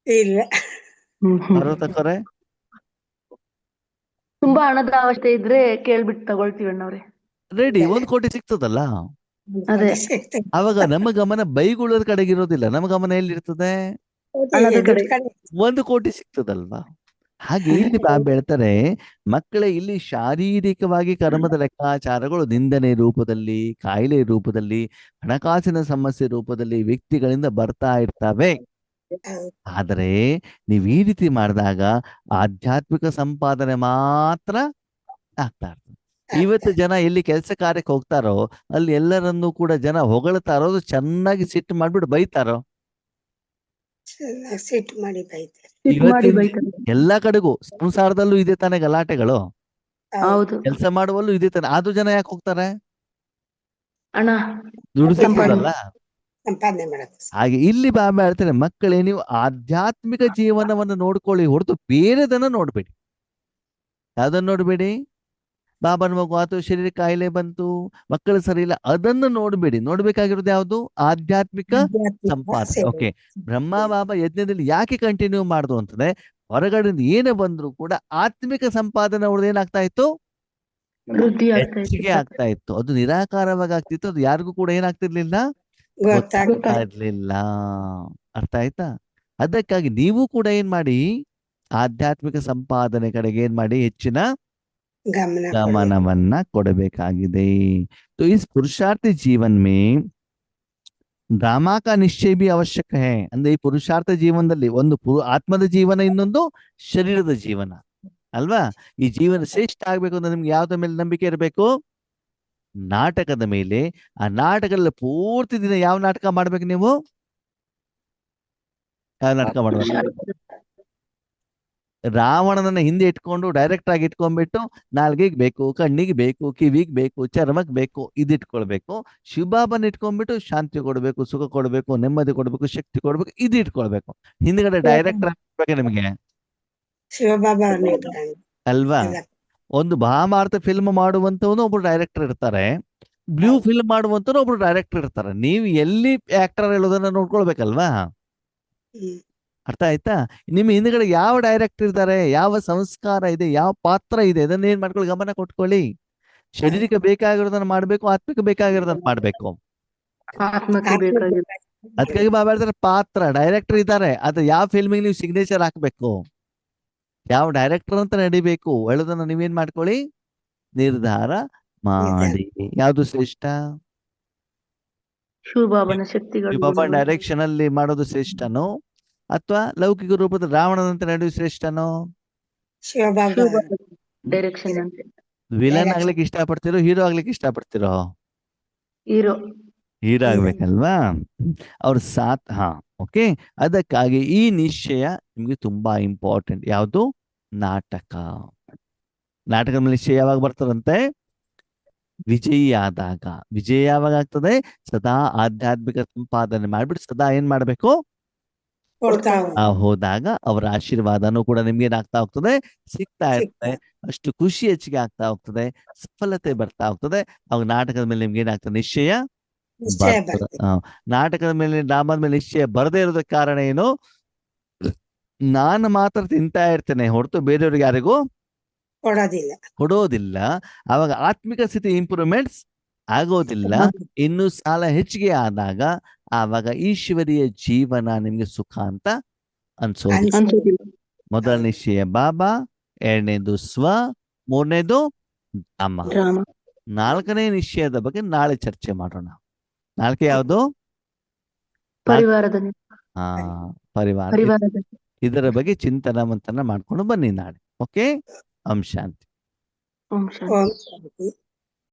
Speaker 4: ಇಲ್ಲ.
Speaker 1: ಪಾರ್ವತಕ್ಕವ್ರೆ
Speaker 5: ತುಂಬಾ ಹಣದ ಅವಶ್ಯಕತೆ ಇದ್ರೆ ಕೇಳ್ಬಿಟ್ಟು ತಗೊಳ್ತೀವಿ ಅಣ್ಣವ್ರೆ.
Speaker 1: ರೆಡಿ. 1 ಕೋಟಿ ಸಿಗ್ತದಲ್ಲ.
Speaker 5: ಅದೇ.
Speaker 4: ಸಿಗ್ತದೆ.
Speaker 1: ಅವಾಗ ನಮ್ಮ ಗಮನ ಬೈಗುಳದ ಕಡೆಗೆ ಇರೋದಿಲ್ಲ. ನಮ್ಮ ಗಮನ ಎಲ್ಲಿರ್ತದೆ?
Speaker 5: ಹಣದ ಕಡೆ.
Speaker 1: 1 ಕೋಟಿ ಸಿಗ್ತದಲ್ವಾ? ಹಾಗೆ ಇಲ್ಲಿ ಬಾಬಾ ಹೇಳ್ತಾರೆ, ಮಕ್ಕಳೇ ಇಲ್ಲಿ ಶಾರೀರಿಕವಾಗಿ ಕರ್ಮದ ಲೆಕ್ಕಾಚಾರಗಳು ನಿಂದನೆ ರೂಪದಲ್ಲಿ, ಕಾಯಿಲೆ ರೂಪದಲ್ಲಿ, ಹಣಕಾಸಿನ ಸಮಸ್ಯೆ ರೂಪದಲ್ಲಿ ವ್ಯಕ್ತಿಗಳಿಂದ ಬರ್ತಾ ಇರ್ತವೆ. ಆದರೆ ನೀವು ಈ ರೀತಿ ಮಾಡಿದಾಗ ಆಧ್ಯಾತ್ಮಿಕ ಸಂಪಾದನೆ ಮಾತ್ರ ಆಗ್ತಾ ಇರ್ತದೆ. ಇವತ್ತು ಜನ ಎಲ್ಲಿ ಕೆಲಸ ಕಾರ್ಯಕ್ಕೆ ಹೋಗ್ತಾರೋ ಅಲ್ಲಿ ಎಲ್ಲರನ್ನೂ ಕೂಡ ಜನ ಹೊಗಳ್ತಾ ಇರೋದು, ಚೆನ್ನಾಗಿ ಸಿಟ್ಟು ಮಾಡ್ಬಿಟ್ಟು ಬೈತಾರೋ.
Speaker 4: ಚೆನ್ನಾಗಿ ಸಿಟ್ಟು ಮಾಡಿ ಬೈತಾರೆ.
Speaker 5: ಸಿಟ್ಟು ಮಾಡಿ
Speaker 1: ಇವತ್ತಿನ
Speaker 5: ಬೈತಾರೆ.
Speaker 1: ಎಲ್ಲಾ ಕಡೆಗೂ ಸಂಸಾರದಲ್ಲೂ ಇದೆ ತಾನೇ ಗಲಾಟೆಗಳು,
Speaker 5: ಹೌದು.
Speaker 1: ಕೆಲಸ ಮಾಡುವಲ್ಲೂ ಇದೆ ತಾನೆ. ಆದ್ರೂ ಜನ ಯಾಕೆ ಹೋಗ್ತಾರೆ?
Speaker 5: ಅಣ್ಣ
Speaker 1: ದುಡ್ಡು
Speaker 5: ಸಂಪಾದನೆ.
Speaker 1: ಸಿಗ್ತದಲ್ಲ.
Speaker 4: ಸಂಪಾದನೆ ಮಾಡೋದು.
Speaker 1: ಹಾಗೆ ಇಲ್ಲಿ ಬಾಬಾ ಹೇಳ್ತಾರೆ, ಮಕ್ಕಳೇ ನೀವು ಆಧ್ಯಾತ್ಮಿಕ ಜೀವನವನ್ನು ನೋಡ್ಕೊಳ್ಳಿ ಹೊರತು ಬೇರೆದನ್ನ ನೋಡ್ಬೇಡಿ. ಯಾವ್ದನ್ನ ನೋಡ್ಬೇಡಿ? ಬಾಬನ ಮಗು ಆತು, ಶರೀರ ಕಾಯಿಲೆ ಬಂತು, ಮಕ್ಕಳು ಸರಿ ಇಲ್ಲ, ಅದನ್ನು ನೋಡ್ಬೇಡಿ. ನೋಡ್ಬೇಕಾಗಿರೋದು ಯಾವುದು? ಆಧ್ಯಾತ್ಮಿಕ ಸಂಪಾದನೆ.
Speaker 4: ಸೇವೆ.
Speaker 1: ಓಕೆ. ಬ್ರಹ್ಮ ಬಾಬಾ ಯಜ್ಞದಲ್ಲಿ ಯಾಕೆ ಕಂಟಿನ್ಯೂ ಮಾಡಿದ್ರು ಅಂತಂದ್ರೆ, ಹೊರಗಡೆಯಿಂದ ಏನೇ ಬಂದ್ರು ಕೂಡ ಆತ್ಮಿಕ ಸಂಪಾದನೆ ಅವ್ರದ್ದು ಏನಾಗ್ತಾ ಇತ್ತು?
Speaker 5: ವೃದ್ಧಿ ಆಗ್ತಾ
Speaker 1: ಹೆಚ್ಚಿಗೆ ಆಗ್ತಾ ಇತ್ತು. ಅದು ನಿರಾಕಾರವಾಗಿ ಆಗ್ತಿತ್ತು. ಅದು ಯಾರಿಗೂ ಕೂಡ ಏನಾಗ್ತಿರ್ಲಿಲ್ಲ?
Speaker 4: ಗೊತ್ತಾಗ್ತದೆ.
Speaker 1: ಇರ್ಲಿಲ್ಲ. ಅರ್ಥ ಆಯ್ತಾ? ಅದಕ್ಕಾಗಿ ನೀವು ಕೂಡ ಏನ್ ಮಾಡಿ, ಆಧ್ಯಾತ್ಮಿಕ ಸಂಪಾದನೆ ಕಡೆಗೆ ಏನ್ ಮಾಡಿ, ಹೆಚ್ಚಿನ
Speaker 4: ಗಮನ ಕೊಡ್ಬೇಕು.
Speaker 1: ಗಮನವನ್ನ ಕೊಡಬೇಕಾಗಿದೆ. तो इस पुरुषार्थी जीवन में ಡ್ರಾಮಾ ಕಾ ನಿಶ್ಚಯ ಬಿ ಅವಶ್ಯಕ ಹೇ. ಅಂದ್ರೆ ಈ ಪುರುಷಾರ್ಥ ಜೀವನದಲ್ಲಿ ಒಂದು ಆತ್ಮದ ಜೀವನ, ಇನ್ನೊಂದು ಶರೀರದ ಜೀವನ ಅಲ್ವಾ? ಈ ಜೀವನ ಶ್ರೇಷ್ಠ ಆಗ್ಬೇಕು ಅಂದ್ರೆ ನಿಮ್ಗೆ ಯಾವ್ದ ಮೇಲೆ ನಂಬಿಕೆ ಇರಬೇಕು? ನಾಟಕದ ಮೇಲೆ. ಆ ನಾಟಕದಲ್ಲಿ ಪೂರ್ತಿ ದಿನ ಯಾವ ನಾಟಕ ಮಾಡ್ಬೇಕು ನೀವು? ಯಾವ ನಾಟಕ ಮಾಡ್ಬೇಕು? ರಾವಣನನ್ನ ಹಿಂದೆ ಇಟ್ಕೊಂಡು ಡೈರೆಕ್ಟ್ ಆಗಿ ಇಟ್ಕೊಂಡ್ಬಿಟ್ಟು ನಾಲ್ಗೆಗೆ ಬೇಕು, ಕಣ್ಣಿಗೆ ಬೇಕು, ಕಿವಿಗೆ ಬೇಕು, ಚರ್ಮಕ್ಕೆ ಬೇಕು, ಇದಿಟ್ಕೊಳ್ಬೇಕು. ಶಿವಬಾಬನ್ ಇಟ್ಕೊಂಡ್ಬಿಟ್ಟು ಶಾಂತಿ ಕೊಡ್ಬೇಕು, ಸುಖ ಕೊಡ್ಬೇಕು, ನೆಮ್ಮದಿ ಕೊಡ್ಬೇಕು, ಶಕ್ತಿ ಕೊಡ್ಬೇಕು, ಇದು ಇಟ್ಕೊಳ್ಬೇಕು. ಹಿಂದ್ಗಡೆ ಡೈರೆಕ್ಟರ್ ಆಗ್ಬೇಕು ನಿಮ್ಗೆ
Speaker 4: ಶಿವಬಾಬಾ ಅವ್ರನ್ನ ಇಟ್ಕೊಂಡು
Speaker 1: ಅಲ್ವಾ?
Speaker 4: ಎಲ್ಲ.
Speaker 1: ಒಂದು ಮಹಾಭಾರತ ಫಿಲ್ಮ್ ಮಾಡುವಂತವನು ಒಬ್ರು ಡೈರೆಕ್ಟರ್ ಇರ್ತಾರೆ, ಬ್ಲೂ ಫಿಲ್ಮ್ ಮಾಡುವಂತನು ಒಬ್ರು ಡೈರೆಕ್ಟರ್ ಇರ್ತಾರೆ. ನೀವು ಎಲ್ಲಿ ಆಕ್ಟರ್ ಹೇಳೋದನ್ನ ನೋಡ್ಕೊಳ್ಬೇಕಲ್ವಾ?
Speaker 4: ಹ್ಮ್.
Speaker 1: ಅರ್ಥ ಆಯ್ತಾ? ನಿಮ್ಮ ಹಿಂದ್ಗಡೆ ಯಾವ ಡೈರೆಕ್ಟರ್ ಇದ್ದಾರೆ, ಯಾವ ಸಂಸ್ಕಾರ ಇದೆ, ಯಾವ ಪಾತ್ರ ಇದೆ, ಅದನ್ನ ಏನ್ ಮಾಡ್ಕೊಳ್ಳಿ, ಗಮನ ಕೊಟ್ಕೊಳ್ಳಿ. ಶರೀರಕ್ಕೆ ಬೇಕಾಗಿರೋದನ್ನ ಮಾಡ್ಬೇಕು, ಆತ್ಮಿಕ ಬೇಕಾಗಿರೋದನ್ನ ಮಾಡ್ಬೇಕು.
Speaker 5: ಆತ್ಮಕ್ಕೆ ಬೇಕಾಗಿದೆ.
Speaker 1: ಅದಕ್ಕಾಗಿ ಬಾಬಾ ಹೇಳ್ತಾರೆ, ಪಾತ್ರ ಡೈರೆಕ್ಟರ್ ಇದ್ದಾರೆ, ಆದ್ರೆ ಯಾವ ಫಿಲ್ಮಿಗೆ ನೀವು ಸಿಗ್ನೇಚರ್ ಹಾಕ್ಬೇಕು, ಯಾವ ಡೈರೆಕ್ಟರ್ ಅಂತ ನಡಿಬೇಕು ಹೇಳೋದನ್ನ ನೀವೇನ್ ಮಾಡ್ಕೊಳ್ಳಿ, ನಿರ್ಧಾರ ಮಾಡಿ. ಯಾವ್ದು ಶ್ರೇಷ್ಠ?
Speaker 5: ಶಿವಬಾಬನ ಶಕ್ತಿಗಳು.
Speaker 1: ಬಾಬಾ ಡೈರೆಕ್ಷನ್ ಅಲ್ಲಿ ಮಾಡೋದು ಶ್ರೇಷ್ಠನೋ ಅಥವಾ ಲೌಕಿಕ ರೂಪದ ರಾವಣದಂತೆ ನಡೆಯುವ ಶ್ರೇಷ್ಠನೋ?
Speaker 4: ಶಿವಬಾಬಾ
Speaker 5: ಡೈರೆಕ್ಷನ್ ಅಂತೆ.
Speaker 1: ವಿಲನ್ ಆಗ್ಲಿಕ್ಕೆ ಇಷ್ಟಪಡ್ತಿರೋ, ಹೀರೋ ಆಗ್ಲಿಕ್ಕೆ ಇಷ್ಟಪಡ್ತಿರೋ?
Speaker 5: ಹೀರೋ.
Speaker 1: ಹೀರೋ ಆಗ್ಬೇಕಲ್ವಾ? ಅವ್ರ ಸಾಥ್. ಹಾ, ಓಕೆ. ಅದಕ್ಕಾಗಿ ಈ ನಿಶ್ಚಯ ನಿಮ್ಗೆ ತುಂಬಾ ಇಂಪಾರ್ಟೆಂಟ್. ಯಾವುದು? ನಾಟಕ. ನಾಟಕದ ಮೇಲೆ ನಿಶ್ಚಯ ಯಾವಾಗ ಬರ್ತದಂತೆ? ವಿಜಯಿ ಆದಾಗ. ವಿಜಯ ಯಾವಾಗ ಆಗ್ತದೆ? ಸದಾ ಆಧ್ಯಾತ್ಮಿಕ ಸಂಪಾದನೆ ಮಾಡ್ಬಿಟ್ಟು ಸದಾ ಏನ್ ಮಾಡ್ಬೇಕು?
Speaker 4: ಕೊಡ್ತಾ
Speaker 1: ಹೋದಾಗ ಅವರ ಆಶೀರ್ವಾದನೂ ಕೂಡ ನಿಮ್ಗೆ ಏನಾಗ್ತಾ ಹೋಗ್ತದೆ? ಸಿಗ್ತಾ ಇರ್ತದೆ. ಅಷ್ಟು ಖುಷಿ ಹೆಚ್ಚಿಗೆ ಆಗ್ತಾ ಹೋಗ್ತದೆ, ಸಫಲತೆ ಬರ್ತಾ ಹೋಗ್ತದೆ. ಅವಾಗ ನಾಟಕದ ಮೇಲೆ ನಿಮ್ಗೆ ಏನಾಗ್ತದೆ? ನಿಶ್ಚಯ
Speaker 4: ನಿಶ್ಚಯ
Speaker 1: ಬರ್ತದೆ.
Speaker 4: ಬರ್ತದೆ.
Speaker 1: ನಾಟಕದ ಮೇಲೆ, ಡ್ರಾಮಾದ ಮೇಲೆ ನಿಶ್ಚಯ ಬರದೇ ಇರೋದಕ್ಕೆ ಕಾರಣ ಏನು? ನಾನು ಮಾತ್ರ ತಿಂತಾ ಇರ್ತೇನೆ ಹೊರತು ಬೇರೆಯವ್ರಿಗೆ ಯಾರಿಗೂ
Speaker 4: ಕೊಡೋದಿಲ್ಲ.
Speaker 1: ಕೊಡೋದಿಲ್ಲ. ಅವಾಗ ಆತ್ಮಿಕ ಸ್ಥಿತಿ ಇಂಪ್ರೂವ್ಮೆಂಟ್ಸ್ ಆಗೋದಿಲ್ಲ. ಇನ್ನು ಸಾಲ ಹೆಚ್ಚಿಗೆ ಆದಾಗ ಆವಾಗ ಈಶ್ವರೀಯ ಜೀವನ ನಿಮ್ಗೆ ಸುಖ ಅಂತ ಅನ್ಸೋದು.
Speaker 5: ಅನ್ಸೋದಿಲ್ಲ.
Speaker 1: ಮೊದಲ ನಿಶ್ಚಯ ಬಾಬಾ, ಎರಡನೇದು ಸ್ವ, ಮೂರನೇದು ಧಾಮ.
Speaker 5: ರಾಮ.
Speaker 1: ನಾಲ್ಕನೇ ನಿಶ್ಚಯದ ಬಗ್ಗೆ ನಾಳೆ ಚರ್ಚೆ ಮಾಡೋಣ. ನಾಲ್ಕೆ ಯಾವುದು?
Speaker 5: ಪರಿವಾರದ
Speaker 1: ಪರಿವಾರ.
Speaker 5: ಪರಿವಾರದ
Speaker 1: ಇದರ ಬಗ್ಗೆ ಚಿಂತನ ಮಂಥನ ಮಾಡ್ಕೊಂಡು ಬನ್ನಿ ನಾಳೆ. ಓಕೆ. ಓಂ ಶಾಂತಿ.
Speaker 5: ಓಂ ಶಾಂತಿ.
Speaker 4: ಓಂ ಶಾಂತಿ.